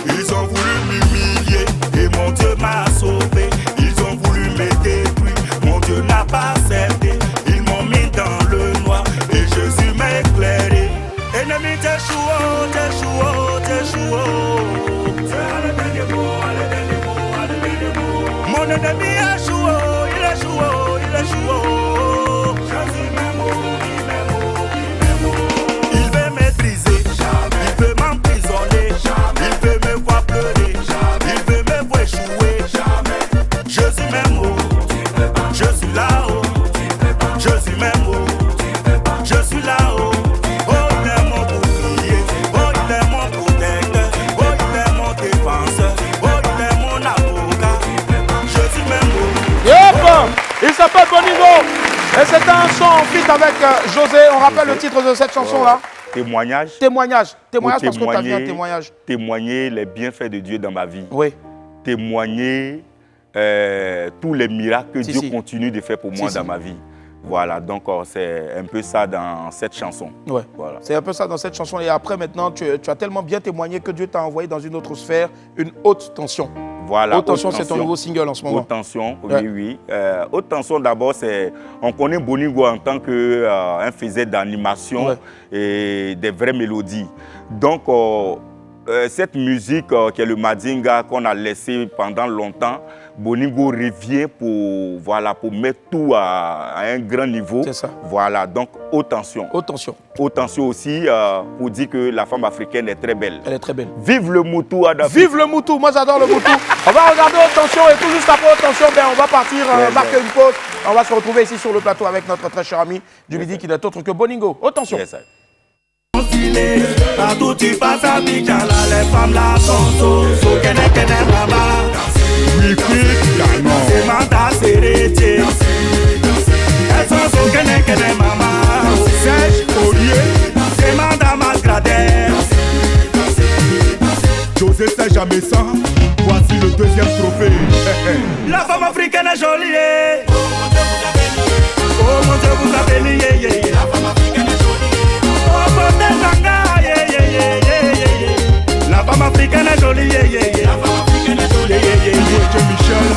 Ils ont voulu m'humilier et mon Dieu m'a sauvé. Ils ont voulu me détruire, mon Dieu n'a pas accepté. Ils m'ont mis dans le noir et Jésus m'a éclairé. Ennemi t'échoue, t'échoue, t'échoue. Mon ennemi échoue. Il veut maîtriser, il veut m'emprisonner, il veut me voir pleurer, il veut me voir échouer. Je suis même haut, je suis là-haut, je suis même haut, je suis là-haut. Oh, il est mon bouclier, oh, il est mon protecteur, oh, il est mon défenseur, oh, il est mon avocat. Je suis même haut. Il s'appelle Boningo et c'est un son en feat avec José. On rappelle le titre de cette chanson-là. Témoignage. Témoignage parce que tu as vu un témoignage. Témoigner les bienfaits de Dieu dans ma vie. Oui. Témoigner tous les miracles que Dieu continue de faire pour moi dans ma vie. Voilà, donc c'est un peu ça dans cette chanson. Ouais. Voilà. C'est un peu ça dans cette chanson. Et après, maintenant, tu as tellement bien témoigné que Dieu t'a envoyé dans une autre sphère, une haute tension. Voilà, Haute tension, c'est ton nouveau single en ce moment. Haute tension, oui. Haute tension, d'abord, on connaît Boningo en tant qu'un faisait d'animation et des vraies mélodies. Donc, cette musique qui est le Madinga qu'on a laissé pendant longtemps, Boningo revient pour mettre tout à un grand niveau. C'est ça. Voilà, donc haute tension. Haute tension. Haute tension aussi pour dire que la femme africaine est très belle. Elle est très belle. Vive le Moutou, Adafri. Vive le Moutou, moi j'adore le Moutou. On va regarder haute tension et tout juste après haute tension, on va partir marquer une pause. On va se retrouver ici sur le plateau avec notre très cher ami du midi qui n'est autre que Boningo. Haute tension. Partout tu passes à Abidjan, là les femmes là sont so kene baba. C'est Manda Sérétier. Elles sont so kene mama. Serge Ollier. C'est Madame Asgrader. José c'est jamais ça. Voici le deuxième trophée. La femme africaine est jolie. Oh mon Dieu vous a béni. La femme africaine est jolie. La femme africaine est jolie, La femme africaine est jolie, Michel,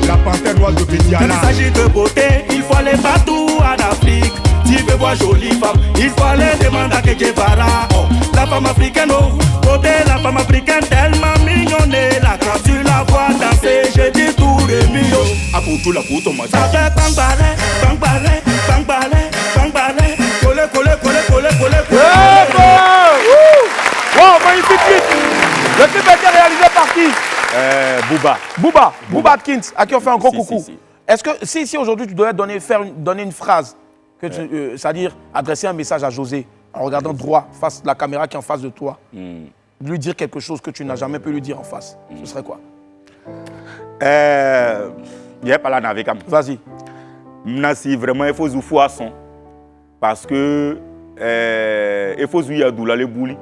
la panthère noire de Bédiana. Quand il s'agit de beauté, il faut aller partout en Afrique. Tu veux voir jolie femme, il faut aller demander à Kedjebara. Oh, la femme africaine, oh, beauté, la femme africaine tellement mignonne. Là, quand tu la vois danser, je dis tout le mignon. Ah, pour tout la pour ton match. Ça fait bang balai, bang balai, bang balai, bang balai. Collé. Wow, magnifique clip. Le clip a été réalisé par qui? Booba Atkins, à qui on fait un gros coucou. Est-ce que si aujourd'hui tu devais donner une phrase, c'est-à-dire adresser un message à José en regardant droit face à la caméra qui est en face de toi, lui dire quelque chose que tu n'as jamais pu lui dire en face, ce serait quoi? J'ai pas la navette. Vas-y. Si vraiment il faut zoufou à son. Parce que il faut zouiller à doula les boulis.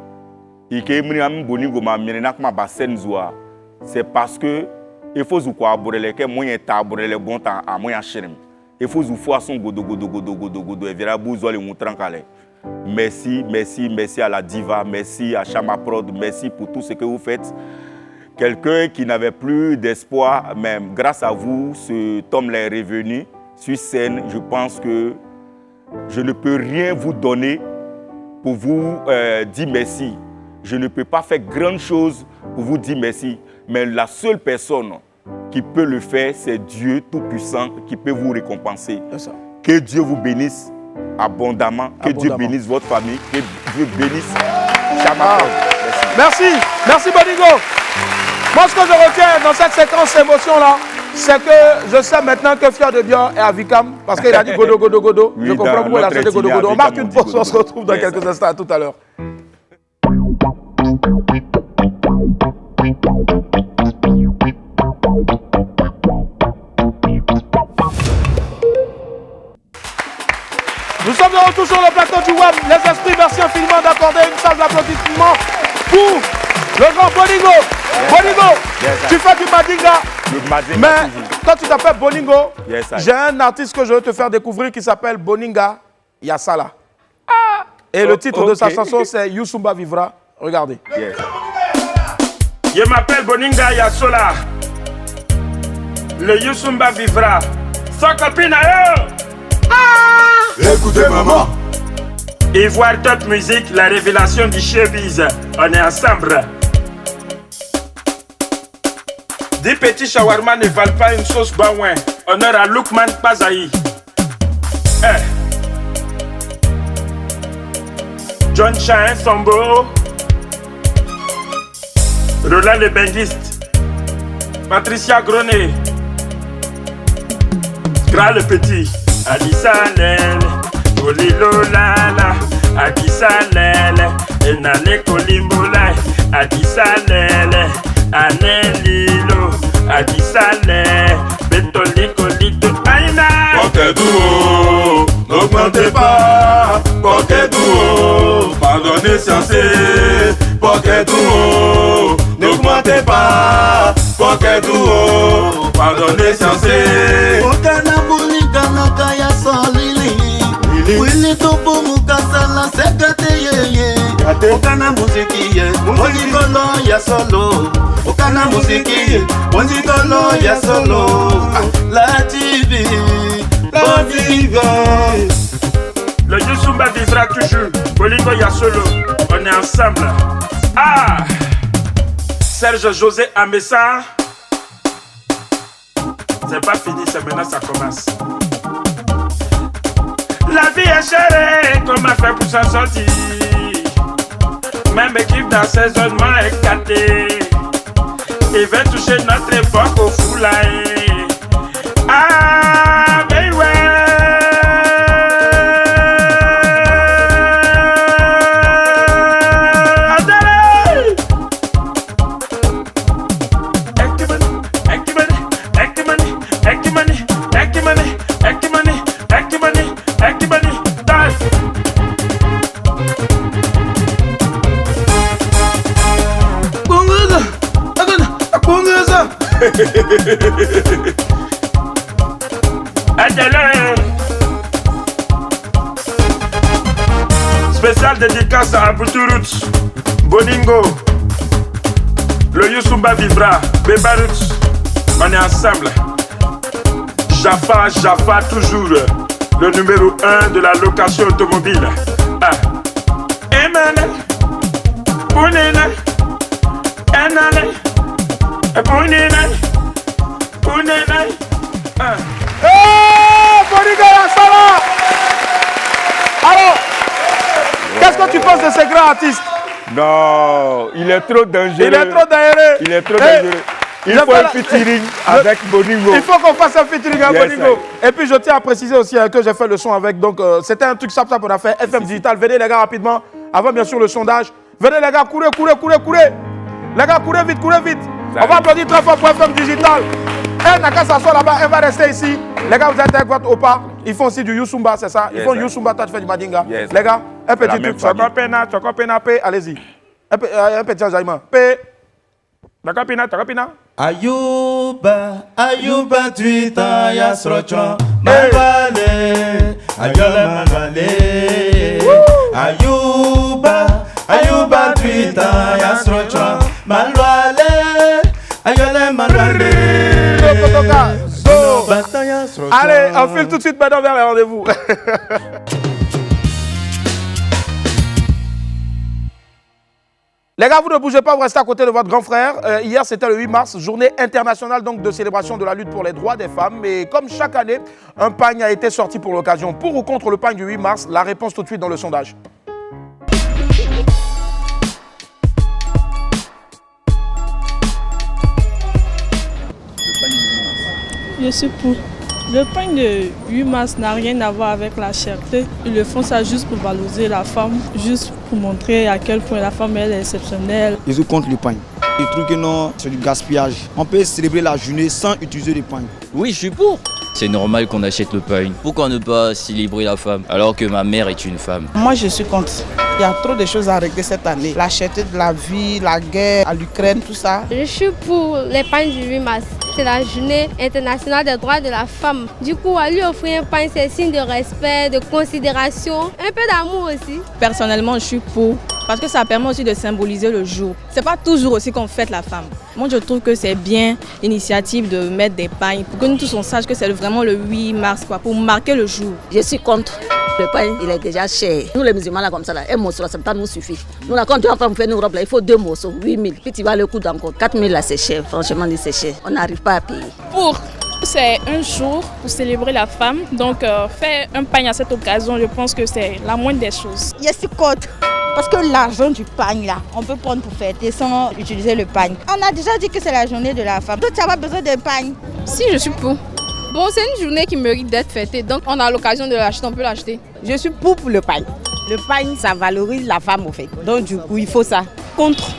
C'est parce que il faut zouko aborder les que moyen taborer les bons temps à moyen cherem. Il faut zoufou à son godo et verra bouzo le moutran calé. Merci à la diva, merci à Chama Prod, merci pour tout ce que vous faites. Quelqu'un qui n'avait plus d'espoir, même grâce à vous, cet homme est revenu sur scène. Je pense que je ne peux rien vous donner pour vous dire merci. Je ne peux pas faire grande chose pour vous dire merci. Mais la seule personne qui peut le faire, c'est Dieu Tout-Puissant qui peut vous récompenser. Que Dieu vous bénisse abondamment. Que Dieu bénisse votre famille. Que Dieu bénisse Chamaco. Merci. Merci Boningo. Moi, ce que je retiens dans cette séquence émotion-là, c'est que je sais maintenant que Fier de Dior est à Vicam parce qu'il a dit Godo, Godo, Godo. Oui, je comprends pourquoi il a chanté Godo, Godo. On marque une pause, on se retrouve dans quelques instants. À tout à l'heure. Nous sommes de retour sur le plateau du WAM. Les esprits, merci infiniment d'accorder une salle d'applaudissement pour le grand Boningo. Boningo, tu fais du Mandinga. Mais quand tu t'appelles Boningo, j'ai un artiste que je veux te faire découvrir qui s'appelle Boninga Yassala. Et le titre de sa chanson, c'est Youssoumba Vivra. Regardez. Je m'appelle Boninga Yassala. Le Youssoumba Vivra. Sans copine ailleurs. Écoutez maman. Ivoire Top Music, la révélation du showbiz. On est ensemble. 10 petits shawarma ne valent pas une sauce baouin. Honneur à Loukman Pazaï. John Chahin Sombo. Roland le Benguiste. Patricia Gronet. Gras le Petit. Adissa Lele, Olilo Lala, Adissa Lele, Enane Kolimbola, Adissa Lele, Anelilo, Adissa Lele, Betoli Kolito Aina. Pokédouo, n'augmentez pas, Pokédouo, pardonnez censé, Pokédouo, n'augmentez pas, Pokédouo, pardonnez censé. Kaya solili Wili topo mukasala sekate yeye Okana muziki ye Onigolo ya solo Okana muziki ye Onigolo ya solo La TV La TV Le Youssoumba vivra toujours Bolingo ya solo On est ensemble. Serge José Amessa. C'est pas fini, c'est maintenant ça commence. La vie est chère, comment faire pour s'en sortir? Même équipe d'assaisonnement éclatée. Il veut toucher notre époque au foulaï. Ah, ben ouais. Spécial dédicace à Abouturuts, Boningo, le Youssoumba Vivra, Bebaruts, on est ensemble. Jaffa toujours, le numéro 1 de la location automobile. Emmanuel, Pounena, Enale, Pounena, Pounena. Boninga Yassala. Alors, qu'est-ce que tu penses de ces grands artistes? Non, il est trop dangereux. Il est trop dangereux. Il est trop dangereux. Il faut un featuring avec Boningo. Il faut qu'on fasse un featuring avec Boningo. Et puis je tiens à préciser aussi que j'ai fait le son avec. Donc c'était un truc sap on a fait. FM Digital. Venez les gars rapidement. Avant bien sûr le sondage. Venez les gars, courez. Les gars, courez vite. On va applaudir très fort pour FM Digital. Elle n'a qu'à s'asseoir là-bas, elle va rester ici. Les gars, vous êtes avec votre opa. Ils font aussi du Youssoumba, c'est ça? Ils font Youssoumba, toi tu fais du Mandinga. Les gars, un petit truc. Chokopena, allez-y. Un petit enjaillement. Chokopena. Ayuba Twitter ya srocho Malvale Ayola Malvale Ayuba Twitter ya srocho Malvale Ayola Malvale. Allez, on file tout de suite maintenant vers les rendez-vous. Les gars, vous ne bougez pas, vous restez à côté de votre grand frère. Hier, c'était le 8 mars, journée internationale donc, de célébration de la lutte pour les droits des femmes. Et comme chaque année, un pagne a été sorti pour l'occasion. Pour ou contre le pagne du 8 mars? La réponse tout de suite dans le sondage. Je suis pour. Le pagne de 8 mars n'a rien à voir avec la cherté. Ils le font ça juste pour valoriser la femme, juste pour montrer à quel point la femme elle est exceptionnelle. Je suis contre le pagne. Je trouve que non, c'est du gaspillage. On peut célébrer la journée sans utiliser le pagne. Oui, je suis pour. C'est normal qu'on achète le pagne. Pourquoi ne pas célébrer la femme alors que ma mère est une femme? Moi, je suis contre. Il y a trop de choses à régler cette année. La cherté de la vie, la guerre à l'Ukraine, tout ça. Je suis pour les pagnes du 8 mars. C'est la journée internationale des droits de la femme. Du coup, à lui offrir un pagne, c'est signe de respect, de considération, un peu d'amour aussi. Personnellement, je suis pour. Parce que ça permet aussi de symboliser le jour. C'est pas toujours aussi qu'on fête la femme. Moi, je trouve que c'est bien l'initiative de mettre des pagnes pour que nous tous on sache que c'est vraiment le 8 mars, quoi, pour marquer le jour. Je suis contre. Le pain, il est déjà cher. Nous, les musulmans, là, comme ça, là, un morceau, là, ça nous suffit. Nous, là, quand tu vas faire une robe, là, il faut 2 morceaux, 8 000. Puis tu vas le coût encore. 4 000, là, c'est cher. Franchement, c'est cher. On n'arrive pas à payer. Pour. C'est un jour pour célébrer la femme. Donc, faire un pagne à cette occasion, je pense que c'est la moindre des choses. Je suis contre. Parce que l'argent du pagne, là, on peut prendre pour fêter sans utiliser le pagne. On a déjà dit que c'est la journée de la femme. Donc, tu n'as pas besoin d'un pagne. Si, je suis pour. Bon, c'est une journée qui mérite d'être fêtée, donc on a l'occasion de l'acheter, on peut l'acheter. Je suis pour le pagne. Le pagne, ça valorise la femme, au fait. Donc, du coup, il faut ça. Contre.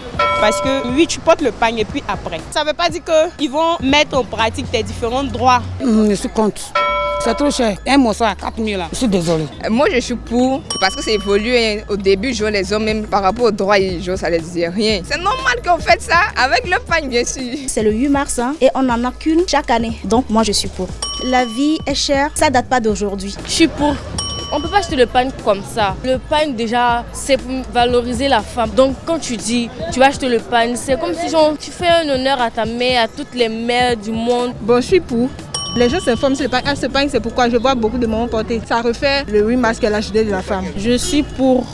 Parce que oui, tu portes le pagne et puis après. Ça ne veut pas dire qu'ils vont mettre en pratique tes différents droits. Je suis contre. C'est trop cher. Un morceau à 4 000 là. Je suis désolée. Moi, je suis pour. Parce que c'est évolué. Au début, je vois les hommes, même par rapport aux droits, ça ne les disait rien. C'est normal qu'on fasse ça avec le pagne, bien sûr. C'est le 8 mars hein, et on n'en a qu'une chaque année. Donc, moi, je suis pour. La vie est chère. Ça date pas d'aujourd'hui. Je suis pour. On ne peut pas acheter le pagne comme ça. Le pagne, déjà, c'est pour valoriser la femme. Donc, quand tu dis, tu vas acheter le pagne, c'est comme si genre, tu fais un honneur à ta mère, à toutes les mères du monde. Bon, je suis pour. Les gens s'informent sur le pagne. Ah, ce pagne, c'est pourquoi je vois beaucoup de mamans porter. Ça refait le 8 mars qu'est la journée de la femme. Je suis pour.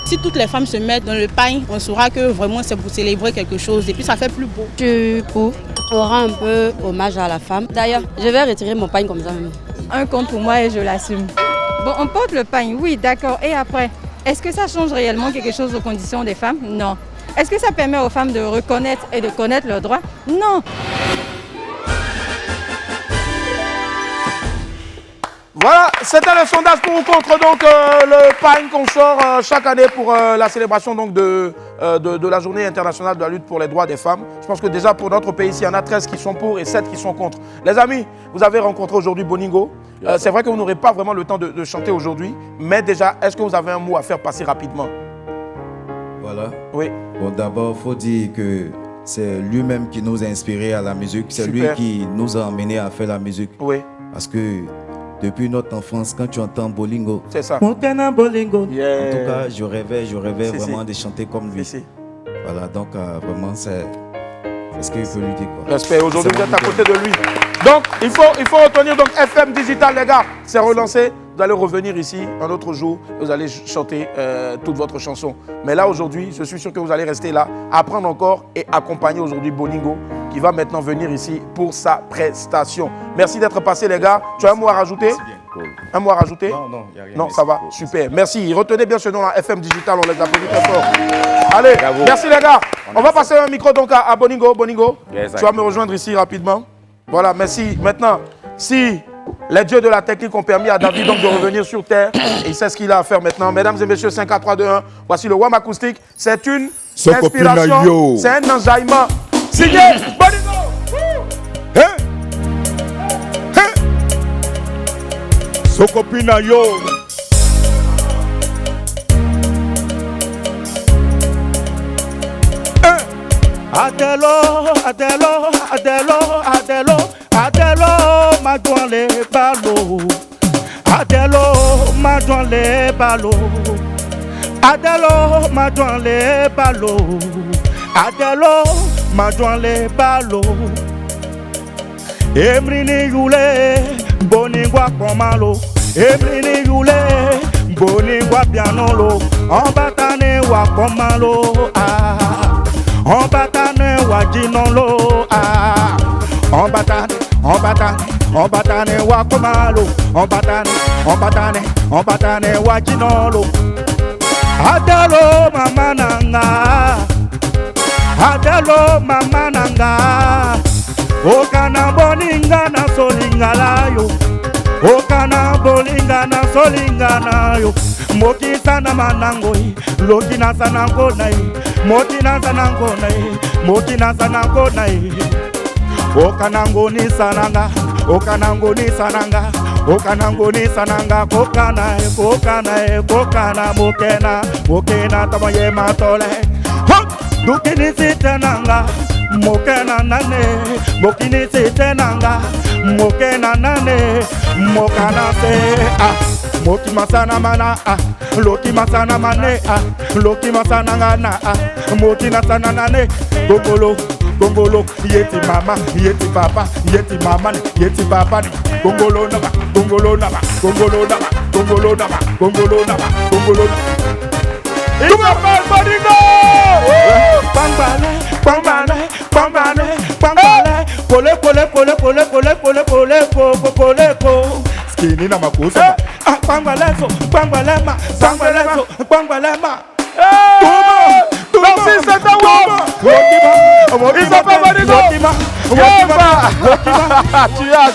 Si toutes les femmes se mettent dans le pagne, on saura que vraiment c'est pour célébrer quelque chose et puis ça fait plus beau. Je suis pour. On rend un peu hommage à la femme. D'ailleurs, je vais retirer mon pagne comme ça même. Un compte pour moi et je l'assume. Bon, on porte le pagne, oui, d'accord. Et après, est-ce que ça change réellement quelque chose aux conditions des femmes? Non. Est-ce que ça permet aux femmes de reconnaître et de connaître leurs droits? Non. Voilà, c'était le sondage pour ou contre donc, le pagne qu'on sort chaque année pour la célébration donc, de la journée internationale de la lutte pour les droits des femmes. Je pense que déjà pour notre pays, il y en a 13 qui sont pour et 7 qui sont contre. Les amis, vous avez rencontré aujourd'hui Boningo. C'est vrai que vous n'aurez pas vraiment le temps de chanter aujourd'hui, mais déjà, est-ce que vous avez un mot à faire passer rapidement? Voilà. Oui. Bon, d'abord, il faut dire que c'est lui-même qui nous a inspirés à la musique. C'est lui qui nous a amenés à faire la musique. Oui. Parce que depuis notre enfance, quand tu entends Bolingo, c'est ça. Bolingo. Yeah. En tout cas, je rêvais vraiment de chanter comme lui. Voilà, donc vraiment, c'est ce qu'il faut lui dire. Quoi. Respect, aujourd'hui vous êtes à côté de lui. Donc, il faut retenir donc FM Digital, les gars. C'est relancé. Vous allez revenir ici un autre jour et vous allez chanter toute votre chanson. Mais là, aujourd'hui, je suis sûr que vous allez rester là, apprendre encore et accompagner aujourd'hui Boningo qui va maintenant venir ici pour sa prestation. Merci d'être passé, les gars. Tu as un mot à rajouter? Un mot à rajouter? Non, il n'y a rien. Non, ça va. Super. Merci. Retenez bien ce nom là, FM Digital. On les applaudit très fort. Allez, merci, les gars. On va passer un micro donc à Boningo. Boningo, tu vas me rejoindre ici rapidement. Voilà, merci. Maintenant, si les dieux de la technique ont permis à David donc de revenir sur Terre, et il sait ce qu'il a à faire maintenant. Mesdames et messieurs, 5, 4, 3, 2, 1. Voici le WAM acoustique. C'est une inspiration. C'est un enjaillement. Signé Boningo. Sokopina yo. Adelo, Adelo, Adelo, Adelo, Adelo, ma dans les ballots. Adelo, ma dans les ballots. Adelo, ma dans les ballots. Adelo, ma dans les ballots. Emrini yule, boningwa komalo. Emrini yule, boningwa pianolo. En batane wa komalo. Ah. on batane wajinolo ah. On batane wakomalo, on batane wajinolo. Adalo mama nanga, okana bolinga na solinga yo, okana bolinga na solinga na yo. Moki sana manangoi, loki na sana ngonai, moti na sana ngonai, moti na sana ngonai. Okanangoni sananga, okanangoni sananga, okanangoni sananga, kokana, mokena tamaye matole. Dukini sitenanga, mokena nane, mokini sitenanga, mokena nane, mokana se ah. Moki masana mana ah, loki masana mane ah, loki masana ngana ah, moti na sana nane, gongolo, yeti mama, yeti papa, yeti mama, yeti papa, gongolo nama. Tu m'appelles Badingo! Pole. Skinny na makusa. Ah, pangbalema. Merci, c'est un wop! Ils sont pas Badingo! Tu as